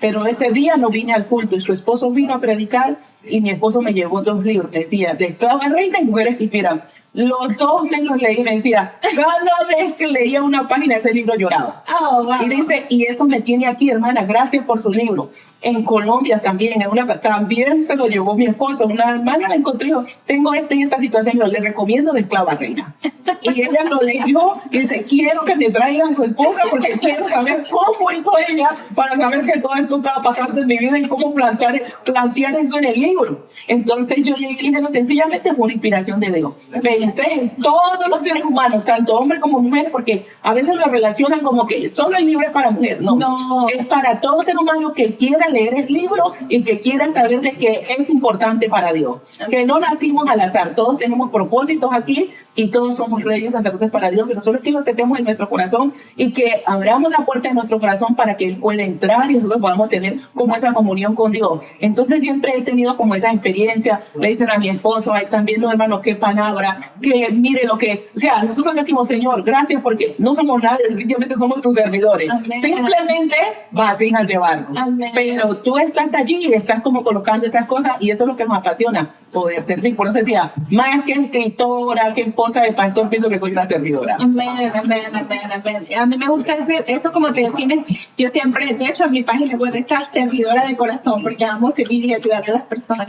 B: pero ese día no vine al culto y su esposo vino a predicar y mi esposo me llevó 2 libros, me decía, de esclava reina y mujeres que inspiran. Los 2 me los leí, me decía, cada vez que leía una página de ese libro lloraba.
A: Oh, wow.
B: Y dice, y eso me tiene aquí, hermana, gracias por su libro. En Colombia también, también se lo llevó mi esposo. Una hermana me encontró y dijo, tengo esta y esta situación, yo le recomiendo de esclava reina. Y ella lo leyó y dice, quiero que me traigan a su esposa porque quiero saber cómo hizo ella para saber que todo esto estaba pasando en mi vida y cómo plantear eso en el libro. Entonces yo llegué y dije, no, sencillamente fue una inspiración de Dios. Pensé en todos los seres humanos, tanto hombres como mujeres, porque a veces lo relacionan como que solo el libro es para mujeres. No, es para todo ser humano que quiera leer el libro y que quiera saber de que es importante para Dios. Que no nacimos al azar, todos tenemos propósitos aquí y todos somos reyes, sacerdotes para Dios, pero solo es que lo aceptemos en nuestro corazón y que abramos la puerta de nuestro corazón para que Él pueda entrar y nosotros podamos tener como esa comunión con Dios. Entonces siempre he tenido como esa experiencia, le dicen a mi esposo, ahí están viendo, hermano, qué palabra, que mire lo que, o sea, nosotros decimos, Señor, gracias porque no somos nadie, simplemente somos tus servidores. Amén. Simplemente vas hijas de barro. Amén. Pero tú estás allí y estás como colocando esas cosas y eso es lo que nos apasiona, poder servir. Por eso decía, más que escritora, que esposa de pastor, pienso que soy una servidora.
A: Amén, amén, amén, amén. A mí me gusta eso como te defines. Yo siempre, de hecho, en mi página web está servidora de corazón porque amo servir y ayudar a las personas.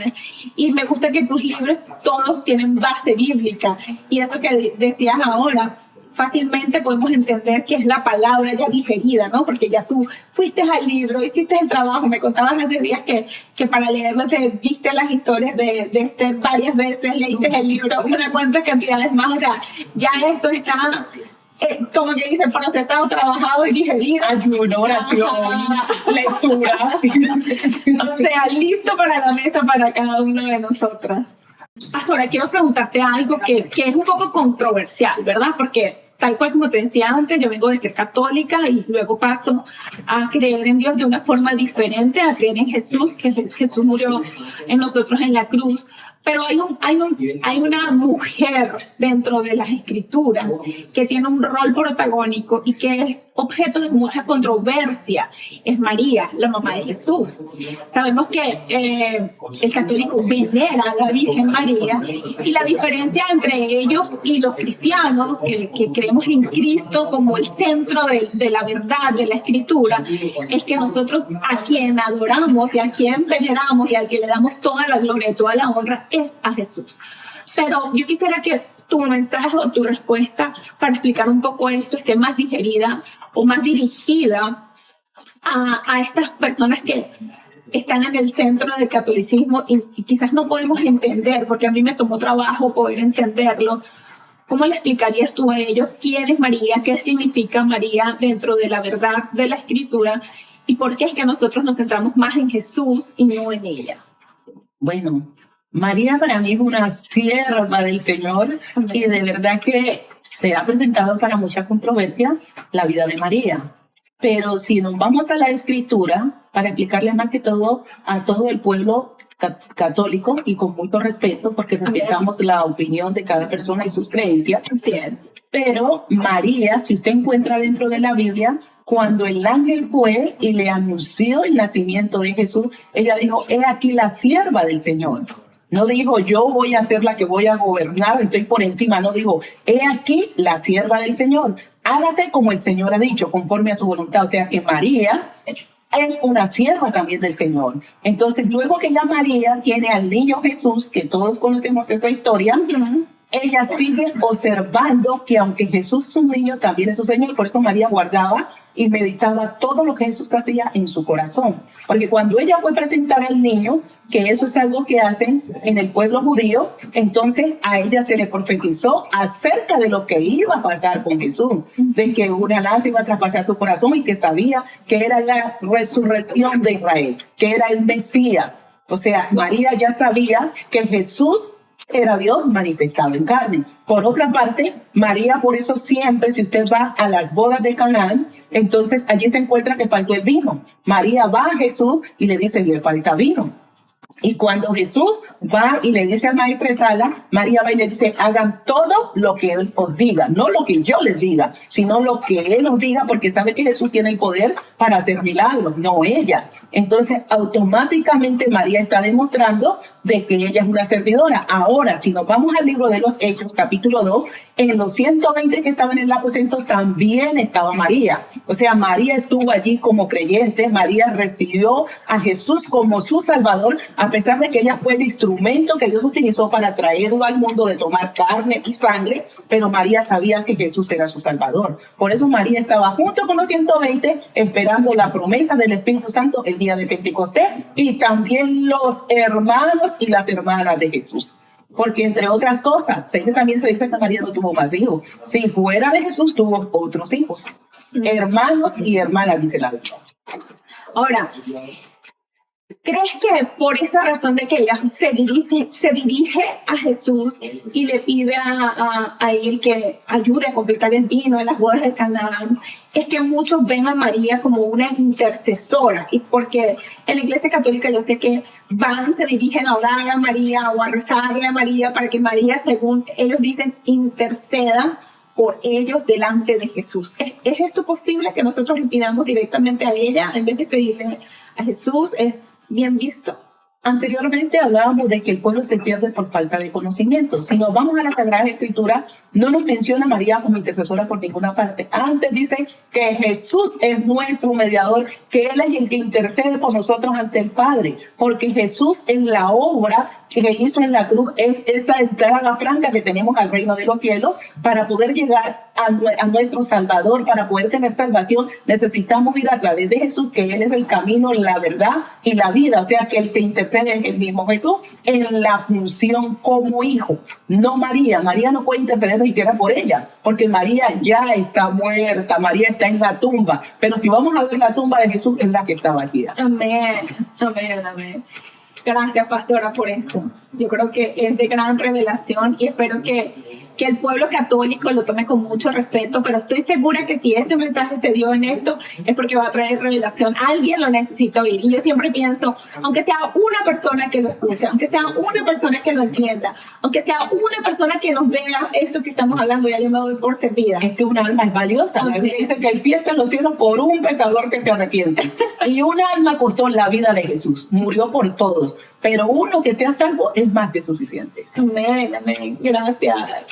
A: Y me gusta que tus libros todos tienen base bíblica. Y eso que decías ahora, fácilmente podemos entender que es la palabra ya digerida, ¿no? Porque ya tú fuiste al libro, hiciste el trabajo. Me contabas hace días que para leerlo te viste las historias de Esther varias veces, leíste el libro una cuantas cantidades más. O sea, ya esto está, como que dice, procesado, trabajado y digerido.
B: Ayuno, oración, lectura.
A: O sea, listo para la mesa para cada uno de nosotras. Pastora, quiero preguntarte algo que es un poco controversial, ¿verdad? Porque tal cual como te decía antes, yo vengo de ser católica y luego paso a creer en Dios de una forma diferente, a creer en Jesús, que Jesús murió en nosotros en la cruz. Pero hay una mujer dentro de las Escrituras que tiene un rol protagónico y que es objeto de mucha controversia. Es María, la mamá de Jesús. Sabemos que el católico venera a la Virgen María y la diferencia entre ellos y los cristianos que creemos en Cristo como el centro de la verdad de la Escritura es que nosotros a quien adoramos y a quien veneramos y al que le damos toda la gloria y toda la honra es a Jesús. Pero yo quisiera que tu mensaje o tu respuesta para explicar un poco esto esté más digerida o más dirigida a estas personas que están en el centro del catolicismo y quizás no podemos entender, porque a mí me tomó trabajo poder entenderlo. ¿Cómo le explicarías tú a ellos quién es María, qué significa María dentro de la verdad de la Escritura y por qué es que nosotros nos centramos más en Jesús y no en ella?
B: Bueno, María para mí es una sierva del Señor. Amén. Y de verdad que se ha presentado para mucha controversia la vida de María. Pero si nos vamos a la Escritura, para explicarle más que todo a todo el pueblo católico y con mucho respeto, porque respetamos la opinión de cada persona y sus creencias.
A: Así es.
B: Pero María, si usted encuentra dentro de la Biblia, cuando el ángel fue y le anunció el nacimiento de Jesús, ella dijo, he aquí la sierva del Señor. No dijo, yo voy a ser la que voy a gobernar, estoy por encima. No dijo, he aquí la sierva del Señor. Hágase como el Señor ha dicho, conforme a su voluntad. O sea que María es una sierva también del Señor. Entonces, luego que ya María tiene al niño Jesús, que todos conocemos esa historia, ella sigue observando que aunque Jesús es un niño, también es un Señor. Por eso María guardaba y meditaba todo lo que Jesús hacía en su corazón. Porque cuando ella fue a presentar al niño, que eso es algo que hacen en el pueblo judío, entonces a ella se le profetizó acerca de lo que iba a pasar con Jesús, de que una lágrima iba a traspasar su corazón y que sabía que era la resurrección de Israel, que era el Mesías. O sea, María ya sabía que Jesús era Dios manifestado en carne. Por otra parte, María, por eso siempre, si usted va a las bodas de Canaán, entonces allí se encuentra que faltó el vino. María va a Jesús y le dice, le falta vino. Y cuando Jesús va y le dice al maestro de sala, María va y le dice, hagan todo lo que Él os diga, no lo que yo les diga, sino lo que Él os diga, porque sabe que Jesús tiene el poder para hacer milagros, no ella. Entonces, automáticamente María está demostrando de que ella es una servidora. Ahora, si nos vamos al libro de los Hechos, capítulo 2, en los 120 que estaban en el aposento también estaba María. O sea, María estuvo allí como creyente, María recibió a Jesús como su Salvador, a pesar de que ella fue el instrumento que Dios utilizó para traerlo al mundo de tomar carne y sangre, pero María sabía que Jesús era su Salvador. Por eso María estaba junto con los 120 esperando la promesa del Espíritu Santo el día de Pentecostés, y también los hermanos y las hermanas de Jesús. Porque entre otras cosas, también se dice que María no tuvo más hijos. Si fuera de Jesús, tuvo otros hijos. Hermanos y hermanas, dice la Biblia.
A: Ahora, ¿crees que por esa razón de que ella se dirige a Jesús y le pide a él que ayude a completar el vino en las bodas de Canaán, es que muchos ven a María como una intercesora? Y porque en la Iglesia Católica yo sé que se dirigen a orar a María o a rezarle a María para que María, según ellos dicen, interceda por ellos delante de Jesús. ¿Es esto posible, que nosotros le pidamos directamente a ella en vez de pedirle a Jesús? ¿Es bien visto?
B: Anteriormente hablábamos de que el pueblo se pierde por falta de conocimiento. Si nos vamos a la Sagrada Escritura, no nos menciona a María como intercesora por ninguna parte. Antes dice que Jesús es nuestro mediador, que Él es el que intercede por nosotros ante el Padre, porque Jesús en la obra que hizo en la cruz es esa entrada franca que tenemos al reino de los cielos. Para poder llegar a nuestro Salvador, para poder tener salvación, necesitamos ir a través de Jesús, que Él es el camino, la verdad y la vida. O sea, que el que intercede es el mismo Jesús en la función como hijo, no María. María no puede interceder ni siquiera por ella, porque María ya está muerta, María está en la tumba. Pero si vamos a ver la tumba de Jesús, es la que está vacía.
A: Amén, amén, amén. Gracias, pastora, por esto. Yo creo que es de gran revelación y espero que el pueblo católico lo tome con mucho respeto, pero estoy segura que si este mensaje se dio en esto es porque va a traer revelación. Alguien lo necesita oír. Y yo siempre pienso, aunque sea una persona que lo escuche, aunque sea una persona que lo entienda, aunque sea una persona que nos vea esto que estamos hablando, ya yo me doy por servida.
B: Es que una alma es valiosa. La Biblia dice que hay fiesta en los cielos por un pecador que se arrepiente. Y una alma costó la vida de Jesús, murió por todos. Pero uno que esté a salvo es más que suficiente.
A: Amén, amén. Gracias.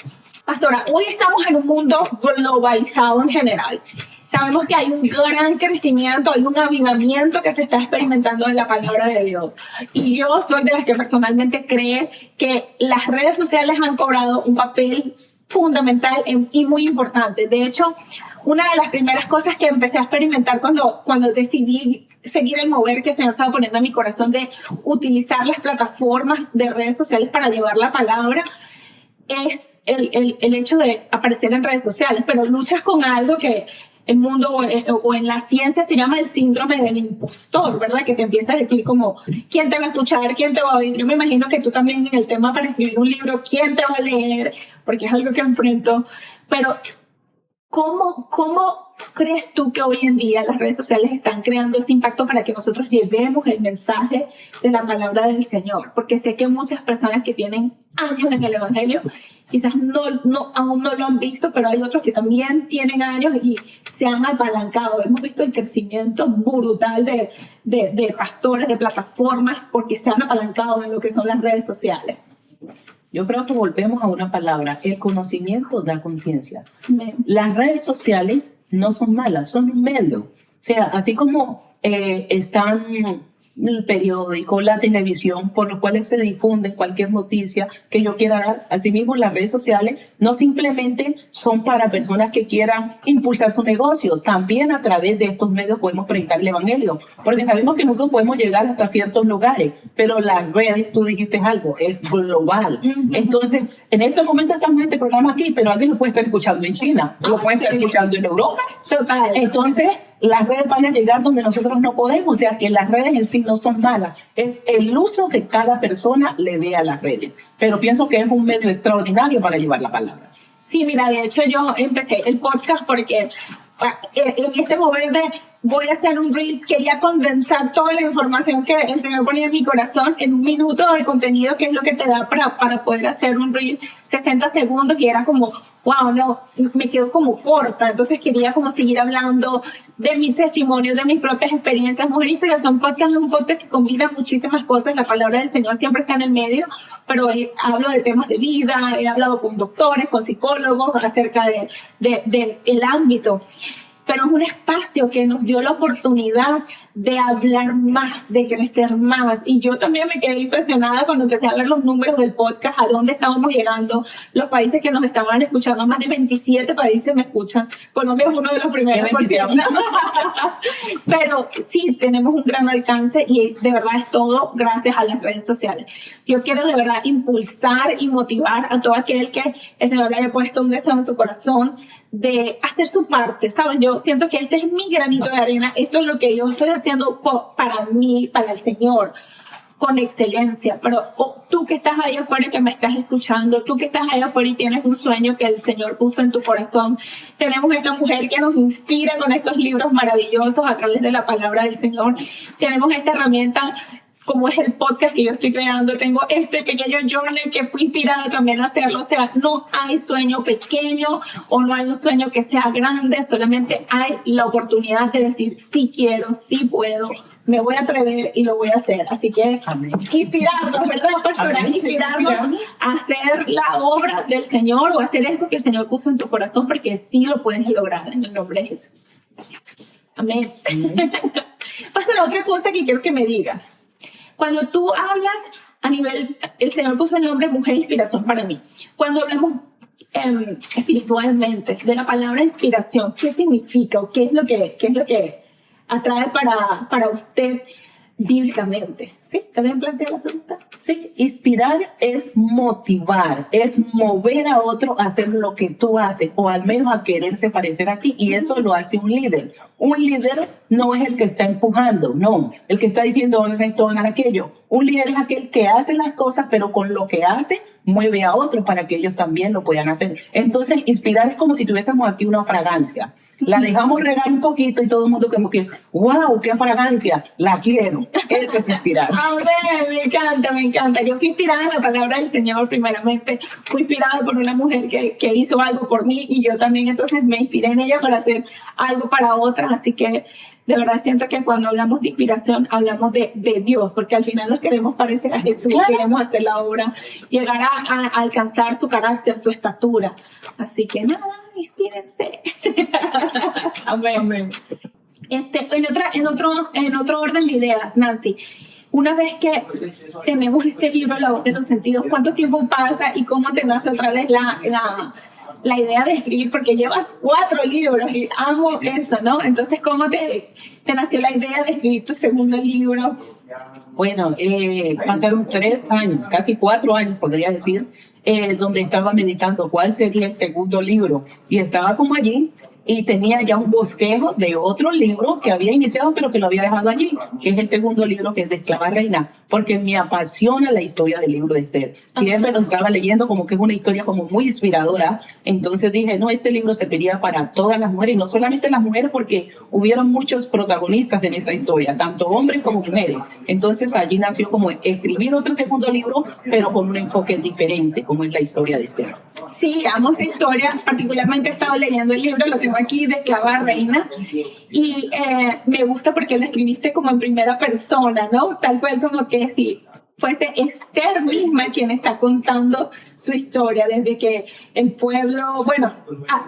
A: Pastora, hoy estamos en un mundo globalizado en general. Sabemos que hay un gran crecimiento, hay un avivamiento que se está experimentando en la palabra de Dios. Y yo soy de las que personalmente cree que las redes sociales han cobrado un papel fundamental y muy importante. De hecho, una de las primeras cosas que empecé a experimentar cuando decidí seguir el mover que el Señor estaba poniendo en mi corazón de utilizar las plataformas de redes sociales para llevar la palabra, es el hecho de aparecer en redes sociales, pero luchas con algo que el mundo o en la ciencia se llama el síndrome del impostor, ¿verdad? Que te empieza a decir como, ¿quién te va a escuchar? ¿Quién te va a oír? Yo me imagino que tú también en el tema para escribir un libro, ¿quién te va a leer? Porque es algo que enfrento. Pero, ¿cómo crees tú que hoy en día las redes sociales están creando ese impacto para que nosotros llevemos el mensaje de la palabra del Señor? Porque sé que muchas personas que tienen años en el Evangelio quizás aún no lo han visto, pero hay otros que también tienen años y se han apalancado. Hemos visto el crecimiento brutal de pastores, de plataformas, porque se han apalancado en lo que son las redes sociales.
B: Yo creo que volvemos a una palabra: el conocimiento da conciencia. Las redes sociales no son malas, son un medio. sea, así como están el periódico, la televisión, por los cuales se difunde cualquier noticia que yo quiera dar. Asimismo, las redes sociales no simplemente son para personas que quieran impulsar su negocio, también a través de estos medios podemos predicar el evangelio, porque sabemos que nosotros podemos llegar hasta ciertos lugares, pero las redes, tú dijiste algo, es global. Entonces, en este momento estamos en este programa aquí, pero alguien lo puede estar escuchando en China, lo puede estar escuchando en Europa.
A: Total.
B: Entonces, las redes van a llegar donde nosotros no podemos, o sea que las redes en sí no son malas, es el uso que cada persona le dé a las redes, pero pienso que es un medio extraordinario para llevar la palabra.
A: Sí, mira, de hecho yo empecé el podcast porque en este momento voy a hacer un reel, quería condensar toda la información que el Señor ponía en mi corazón en un minuto de contenido, que es lo que te da para poder hacer un reel 60 segundos, y era como, wow, no, me quedo como corta, entonces quería como seguir hablando de mi testimonio, de mis propias experiencias. Mujer Inspiración Podcast es un podcast que combina muchísimas cosas, la palabra del Señor siempre está en el medio, pero hablo de temas de vida, he hablado con doctores, con psicólogos acerca del ámbito. Pero es un espacio que nos dio la oportunidad de hablar más, de crecer más. Y yo también me quedé impresionada cuando empecé a ver los números del podcast, a dónde estábamos llegando, los países que nos estaban escuchando. Más de 27 países me escuchan. Colombia es uno de los primeros. Pero sí, tenemos un gran alcance y de verdad es todo gracias a las redes sociales. Yo quiero de verdad impulsar y motivar a todo aquel que el Señor le haya puesto un deseo en su corazón de hacer su parte, ¿saben? Yo siento que este es mi granito de arena, esto es lo que yo estoy haciendo para mí, para el Señor, con excelencia. Pero tú que estás ahí afuera y que me estás escuchando, tú que estás ahí afuera y tienes un sueño que el Señor puso en tu corazón, tenemos esta mujer que nos inspira con estos libros maravillosos a través de la palabra del Señor, tenemos esta herramienta como es el podcast que yo estoy creando, tengo este pequeño journal que fui inspirada también a hacerlo. O sea, no hay sueño pequeño o no hay un sueño que sea grande, solamente hay la oportunidad de decir sí quiero, sí puedo, me voy a atrever y lo voy a hacer. Así que inspirarnos, ¿verdad, pastora? Inspirarnos a hacer la obra del Señor o hacer eso que el Señor puso en tu corazón, porque sí lo puedes lograr en el nombre de Jesús. Amén. Pastora, otra cosa que quiero que me digas. Cuando tú hablas a nivel, el Señor puso el nombre Mujer Inspiración para mí. Cuando hablamos espiritualmente de la palabra inspiración, ¿qué significa o qué es lo que atrae para usted bíblicamente? ¿Sí? ¿También plantea la pregunta?
B: Sí, inspirar es motivar, es mover a otro a hacer lo que tú haces, o al menos a quererse parecer a ti, y eso lo hace un líder. Un líder no es el que está empujando, no, el que está diciendo hagan esto, hagan aquello. Un líder es aquel que hace las cosas, pero con lo que hace mueve a otros para que ellos también lo puedan hacer. Entonces, inspirar es como si tuviésemos aquí una fragancia. La dejamos regar un poquito y todo el mundo como que, wow, qué fragancia, la quiero. Eso es inspirar.
A: Amén, me encanta, me encanta. Yo fui inspirada en la palabra del Señor primeramente. Fui inspirada por una mujer que hizo algo por mí y yo también entonces me inspiré en ella para hacer algo para otras. Así que de verdad siento que cuando hablamos de inspiración hablamos de Dios, porque al final nos queremos parecer a Jesús, queremos hacer la obra, llegar a alcanzar su carácter, su estatura. Así que nada, inspírense. Amén. Amén. En otro orden de ideas, Nancy, una vez que tenemos este libro, La Voz de los Sentidos, ¿cuánto tiempo pasa y cómo te nace otra vez la idea de escribir? Porque llevas 4 libros y amo eso, ¿no? Entonces, ¿cómo te nació la idea de escribir tu segundo libro?
B: Bueno, pasaron 3 años, casi 4 años podría decir, donde estaba meditando cuál sería el segundo libro, y estaba como allí y tenía ya un bosquejo de otro libro que había iniciado pero que lo había dejado allí, que es el segundo libro, que es de Esclava Reina, porque me apasiona la historia del libro de Esther. Siempre lo estaba leyendo como que es una historia como muy inspiradora, entonces dije, no, este libro serviría para todas las mujeres, y no solamente las mujeres, porque hubieron muchos protagonistas en esa historia, tanto hombres como mujeres. Entonces allí nació como escribir otro segundo libro, pero con un enfoque diferente, como es la historia de Esther.
A: Sí, amo esa historia, particularmente he estado leyendo el libro, lo tengo aquí, de Esclava Reina, y me gusta porque lo escribiste como en primera persona, ¿no? Tal cual como que si fuese Esther misma quien está contando su historia, desde que el pueblo, bueno,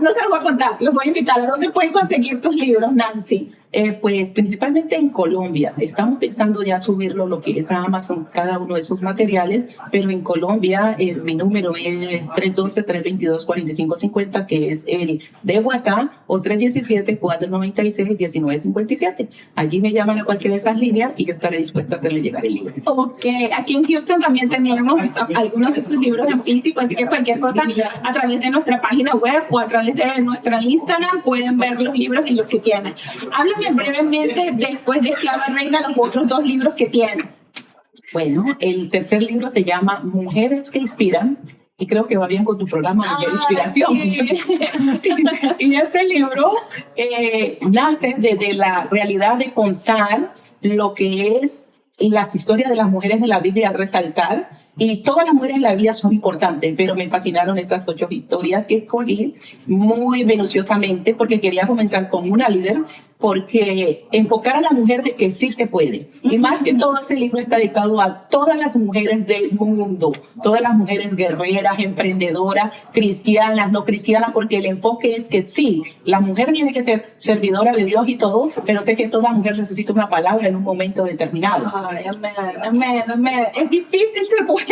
A: no se los voy a contar, los voy a invitar. ¿A dónde pueden conseguir tus libros, Nancy?
B: Pues principalmente en Colombia. Estamos pensando ya subirlo lo que es a Amazon, cada uno de esos materiales, pero en Colombia mi número es 312-322-4550, que es el de WhatsApp, o 317-496-1957. Allí me llaman a cualquiera de esas líneas y yo estaré dispuesta a hacerle llegar el libro.
A: Ok, aquí en Houston también tenemos algunos de sus libros en físico, así que cualquier cosa a través de nuestra página web o a través de nuestra Instagram pueden ver los libros y los que tienen. Háblame brevemente, después de Esclava Reina, los otros 2 libros que tienes.
B: Bueno, el tercer libro se llama Mujeres que Inspiran, y creo que va bien con tu programa de Inspiración. Sí. Y ese libro nace desde la realidad de contar lo que es las historias de las mujeres de la Biblia, resaltar, y todas las mujeres en la Biblia son importantes, pero me fascinaron esas 8 historias que escogí muy minuciosamente porque quería comenzar con una líder, porque enfocar a la mujer de que sí se puede. Y más que todo, ese libro está dedicado a todas las mujeres del mundo, todas las mujeres guerreras, emprendedoras, cristianas, no cristianas, porque el enfoque es que sí, la mujer tiene que ser servidora de Dios y todo, pero sé que toda mujer necesita una palabra en un momento determinado.
A: Ay, amén, amén, amén. Es difícil ser mujer.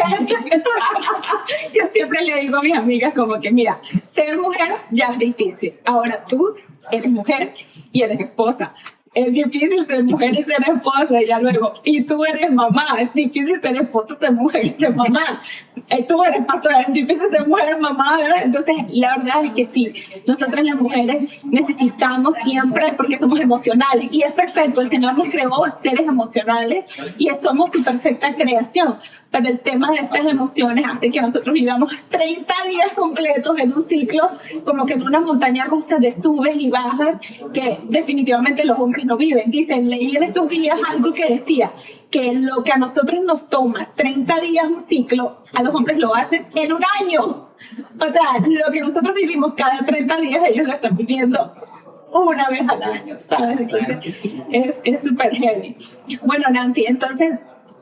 A: Yo siempre le digo a mis amigas como que, mira, ser mujer ya es difícil. Ahora tú eres mujer y eres esposa. Es difícil ser mujer y ser esposa, y ya luego. Y tú eres mamá, es difícil ser esposa, ser mujer y ser mamá. Tú eres pastora, es difícil ser mujer, mamá, ¿verdad? Entonces, la verdad es que sí, nosotras las mujeres necesitamos siempre, porque somos emocionales, y es perfecto, el Señor nos creó seres emocionales, y somos su perfecta creación. Pero el tema de estas emociones hace que nosotros vivamos 30 días completos en un ciclo, como que en una montaña rusa de subes y bajas, que definitivamente los hombres no viven. Dicen, leí en estos días algo que decía que lo que a nosotros nos toma 30 días un ciclo, a los hombres lo hacen en un año. O sea, lo que nosotros vivimos cada 30 días, ellos lo están viviendo una vez al año, ¿sabes? Entonces, es súper heavy. Bueno, Nancy, entonces,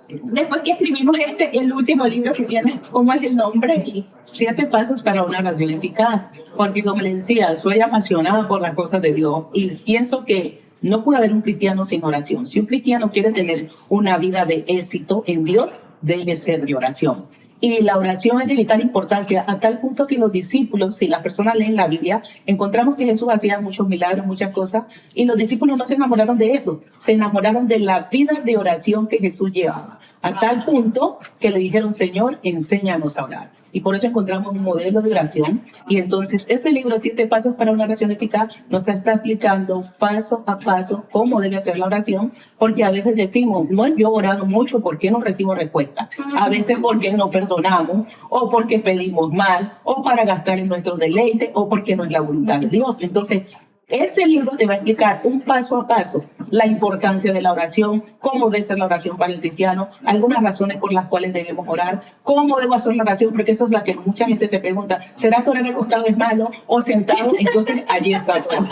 A: después que escribimos el último libro que tiene, ¿cómo es el nombre?
B: 7 pasos para una oración eficaz. Porque como les decía, soy apasionada por las cosas de Dios y pienso que no puede haber un cristiano sin oración. Si un cristiano quiere tener una vida de éxito en Dios, debe ser de oración. Y la oración es de vital importancia a tal punto que los discípulos, si las personas leen la Biblia, encontramos que Jesús hacía muchos milagros, muchas cosas, y los discípulos no se enamoraron de eso, se enamoraron de la vida de oración que Jesús llevaba, a tal punto que le dijeron, Señor, enséñanos a orar. Y por eso encontramos un modelo de oración. Y entonces ese libro, 7 pasos para una oración eficaz, nos está explicando paso a paso cómo debe hacer la oración, porque a veces decimos, no, yo he orado mucho, ¿por qué no recibo respuesta? A veces porque no perdonamos, o porque pedimos mal, o para gastar en nuestro deleite, o porque no es la voluntad de Dios. Entonces, ese libro te va a explicar un paso a paso la importancia de la oración, cómo debe ser la oración para el cristiano, algunas razones por las cuales debemos orar, cómo debo hacer la oración, porque eso es la que mucha gente se pregunta, ¿será que orar acostado es malo o sentado? Entonces, allí está todo.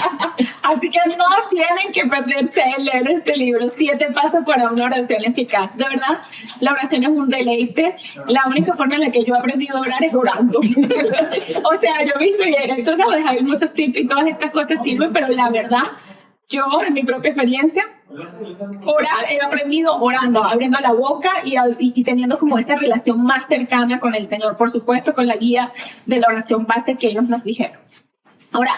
A: Así que no tienen que perderse en leer este libro, 7 pasos para una oración eficaz. De verdad, la oración es un deleite. La única forma en la que yo he aprendido a orar es orando. O sea, yo mismo, entonces, hay muchos tips y todas estas cosas sirven, pero la verdad, yo en mi propia experiencia, orar, he aprendido orando, abriendo la boca y teniendo como esa relación más cercana con el Señor, por supuesto, con la guía de la oración base que ellos nos dijeron. Ahora,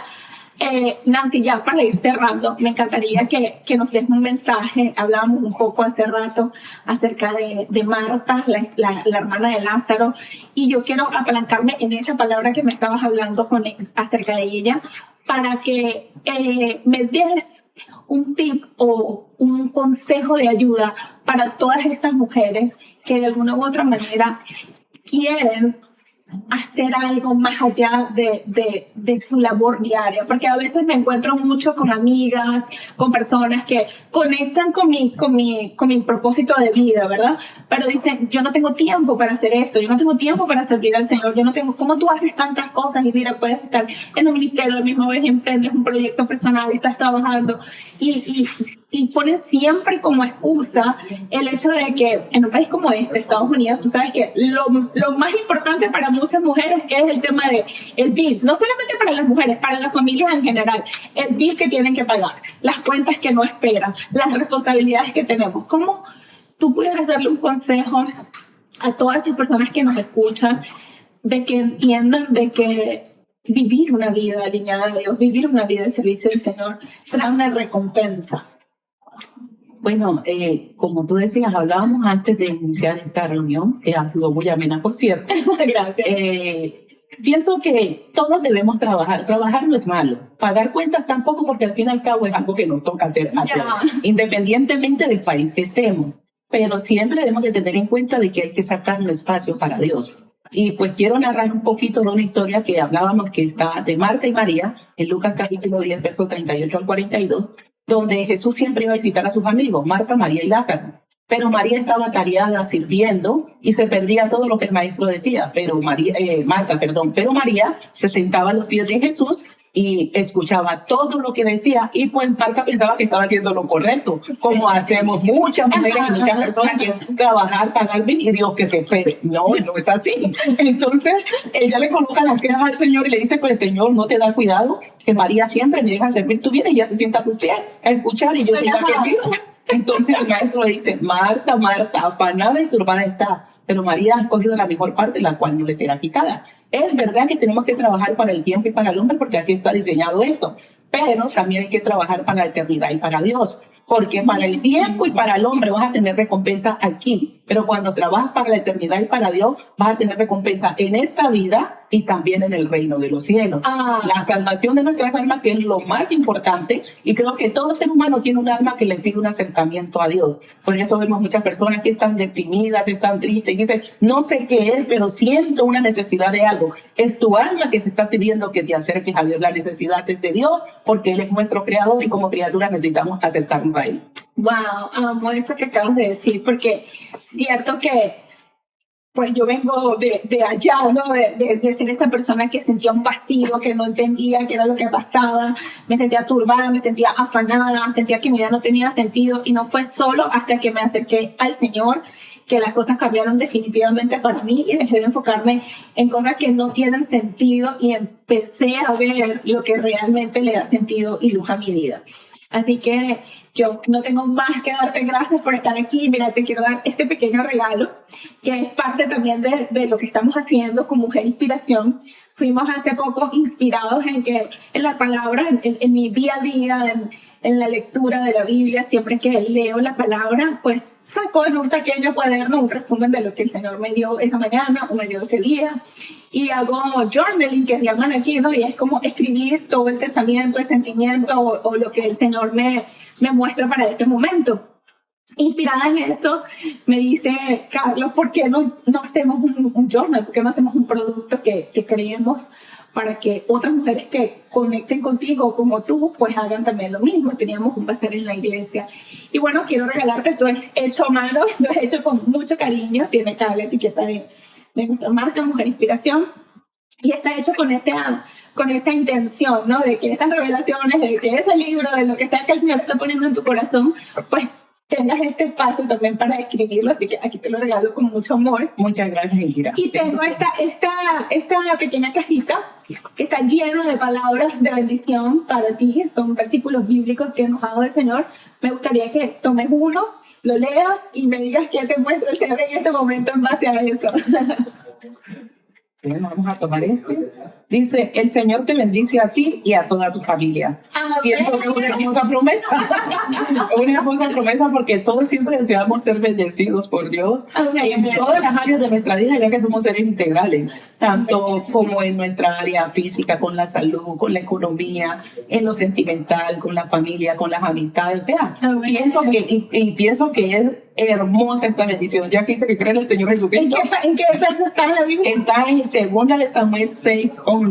A: Nancy, ya para ir cerrando, me encantaría que nos des un mensaje. Hablábamos un poco hace rato acerca de Marta, la hermana de Lázaro, y yo quiero apalancarme en esa palabra que me estabas hablando acerca de ella, para que me des un tip o un consejo de ayuda para todas estas mujeres que de alguna u otra manera quieren hacer algo más allá de su labor diaria, porque a veces me encuentro mucho con amigas, con personas que conectan con mi propósito de vida, ¿verdad? Pero dicen, yo no tengo tiempo para hacer esto, yo no tengo tiempo para servir al Señor, yo no tengo, ¿cómo tú haces tantas cosas? Y mira, puedes estar en el ministerio, al mismo vez emprendes un proyecto personal y estás trabajando, y ponen siempre como excusa el hecho de que en un país como Estados Unidos, tú sabes que lo más importante para muchos muchas mujeres es el tema de el bill, no solamente para las mujeres, para las familias en general, el bill que tienen que pagar, las cuentas que no esperan, las responsabilidades que tenemos. ¿Cómo tú pudieras darle un consejo a todas esas personas que nos escuchan de que entiendan de que vivir una vida alineada a Dios, vivir una vida de servicio del Señor, trae una recompensa?
B: Bueno, como tú decías, hablábamos antes de iniciar esta reunión, que ha sido muy amena, por cierto.
A: Gracias.
B: Pienso que todos debemos trabajar. Trabajar no es malo. Pagar cuentas tampoco, porque al fin y al cabo es algo que nos toca hacer, independientemente del país que estemos. Pero siempre debemos de tener en cuenta de que hay que sacar un espacio para Dios. Y pues quiero narrar un poquito de una historia que hablábamos, que está de Marta y María, en Lucas capítulo 10, versos 38 al 42, donde Jesús siempre iba a visitar a sus amigos, Marta, María y Lázaro. Pero María estaba atareada sirviendo y se perdía todo lo que el maestro decía. Pero María se sentaba a los pies de Jesús y escuchaba todo lo que decía, y pues Marta pensaba que estaba haciendo lo correcto, como hacemos muchas mujeres y muchas personas, que trabajar, pagar bien y Dios que se espere. No, no es así. Entonces ella le coloca las quejas al Señor y le dice: pues Señor, no te da cuidado que María siempre me deja servir. Tú vienes y ya se sienta a tu pie a escuchar, y yo soy la que digo. Entonces el maestro le dice: Marta, Marta, afanada y turbada está, pero María ha escogido la mejor parte, la cual no le será quitada. Es verdad que tenemos que trabajar para el tiempo y para el hombre, porque así está diseñado esto, pero también hay que trabajar para la eternidad y para Dios, porque para el tiempo y para el hombre vas a tener recompensa aquí, pero cuando trabajas para la eternidad y para Dios vas a tener recompensa en esta vida y también en el reino de los cielos. La salvación de nuestras almas, que es lo más importante, y creo que todo ser humano tiene un alma que le pide un acercamiento a Dios. Por eso vemos muchas personas que están deprimidas, están tristes y dicen: no sé qué es, pero siento una necesidad de algo. Es tu alma que te está pidiendo que te acerques a Dios. La necesidad es de Dios, porque Él es nuestro creador y como criaturas necesitamos acercarnos a Él.
A: Wow, amo eso que acabas de decir, porque es cierto que pues yo vengo de allá, ¿no? De ser esa persona que sentía un vacío, que no entendía qué era lo que pasaba, me sentía turbada, me sentía afanada, sentía que mi vida no tenía sentido, y no fue solo hasta que me acerqué al Señor que las cosas cambiaron definitivamente para mí, y dejé de enfocarme en cosas que no tienen sentido y empecé a ver lo que realmente le da sentido y luz a mi vida. Así que yo no tengo más que darte gracias por estar aquí. Mira, te quiero dar este pequeño regalo, que es parte también de lo que estamos haciendo con Mujer Inspiración. Fuimos hace poco inspirados en la palabra, en mi día a día, en la lectura de la Biblia. Siempre que leo la palabra, pues saco en un pequeño cuaderno un resumen de lo que el Señor me dio esa mañana o me dio ese día, y hago journaling, que llaman aquí, ¿no? Y es como escribir todo el pensamiento, el sentimiento o lo que el Señor me muestra para ese momento. Inspirada en eso, me dice Carlos: ¿por qué no hacemos un journal? ¿Por qué no hacemos un producto que creemos para que otras mujeres que conecten contigo como tú, pues hagan también lo mismo? Teníamos un bazar en la iglesia. Y bueno, quiero regalarte, esto es hecho a mano, esto es hecho con mucho cariño, tiene acá la etiqueta de nuestra marca Mujer Inspiración, y está hecho con esa intención, ¿no? De que esas revelaciones, de que ese libro, de lo que sea que el Señor está poniendo en tu corazón, pues tengas este espacio también para escribirlo. Así que aquí te lo regalo con mucho amor.
B: Muchas gracias, Indira.
A: Y tengo esta pequeña cajita que está llena de palabras de bendición para ti. Son versículos bíblicos que nos ha dado el Señor. Me gustaría que tomes uno, lo leas y me digas qué te muestra el Señor en este momento en base a eso.
B: Bien, vamos a tomar este. Dice: el Señor te bendice a ti y a toda tu familia. Pienso que es una hermosa promesa. Una hermosa promesa, porque todos siempre deseamos ser bendecidos por Dios. En todas las áreas de nuestra vida, ya que somos seres integrales, tanto como en nuestra área física, con la salud, con la economía, en lo sentimental, con la familia, con las amistades. O sea, pienso que es hermosa esta bendición, ya que dice que cree en el Señor Jesucristo.
A: ¿En qué verso está en la Biblia?
B: Está en 2 de Samuel 6:11.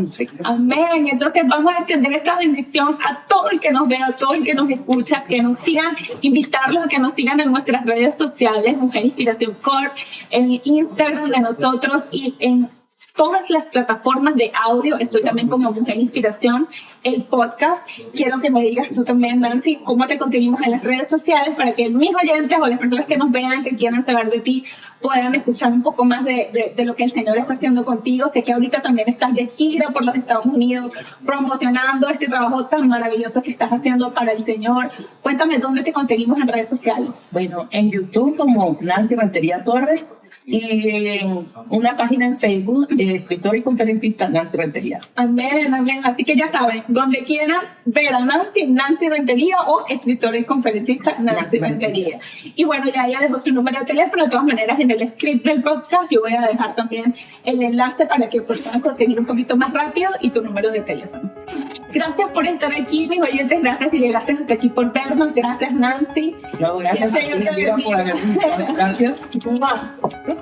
A: Amén. Entonces vamos a extender esta bendición a todo el que nos vea, a todo el que nos escucha, que nos sigan, invitarlos a que nos sigan en nuestras redes sociales, Mujer Inspiración Corp, en Instagram de nosotros y en todas las plataformas de audio. Estoy también como Mujer Inspiración, el podcast. Quiero que me digas tú también, Nancy, cómo te conseguimos en las redes sociales para que mis oyentes o las personas que nos vean, que quieran saber de ti, puedan escuchar un poco más de lo que el Señor está haciendo contigo. Sé que ahorita también estás de gira por los Estados Unidos promocionando este trabajo tan maravilloso que estás haciendo para el Señor. Cuéntame dónde te conseguimos en redes sociales.
B: Bueno, en YouTube como Nancy Rentería Torres y en una página en Facebook, escritora y conferencista Nancy Rentería.
A: Amén, amén. Así que ya saben, donde quieran ver a Nancy, Nancy Rentería, o escritora y conferencista Nancy Rentería. Y bueno, ya ella dejó su número de teléfono. De todas maneras, en el script del podcast yo voy a dejar también el enlace para que puedan conseguir un poquito más rápido y tu número de teléfono. Gracias por estar aquí, mis oyentes. Gracias si llegaste hasta aquí por vernos. Gracias, Nancy.
B: No, gracias a ti, Elvira, por haberme invitado. Gracias.
A: Wow.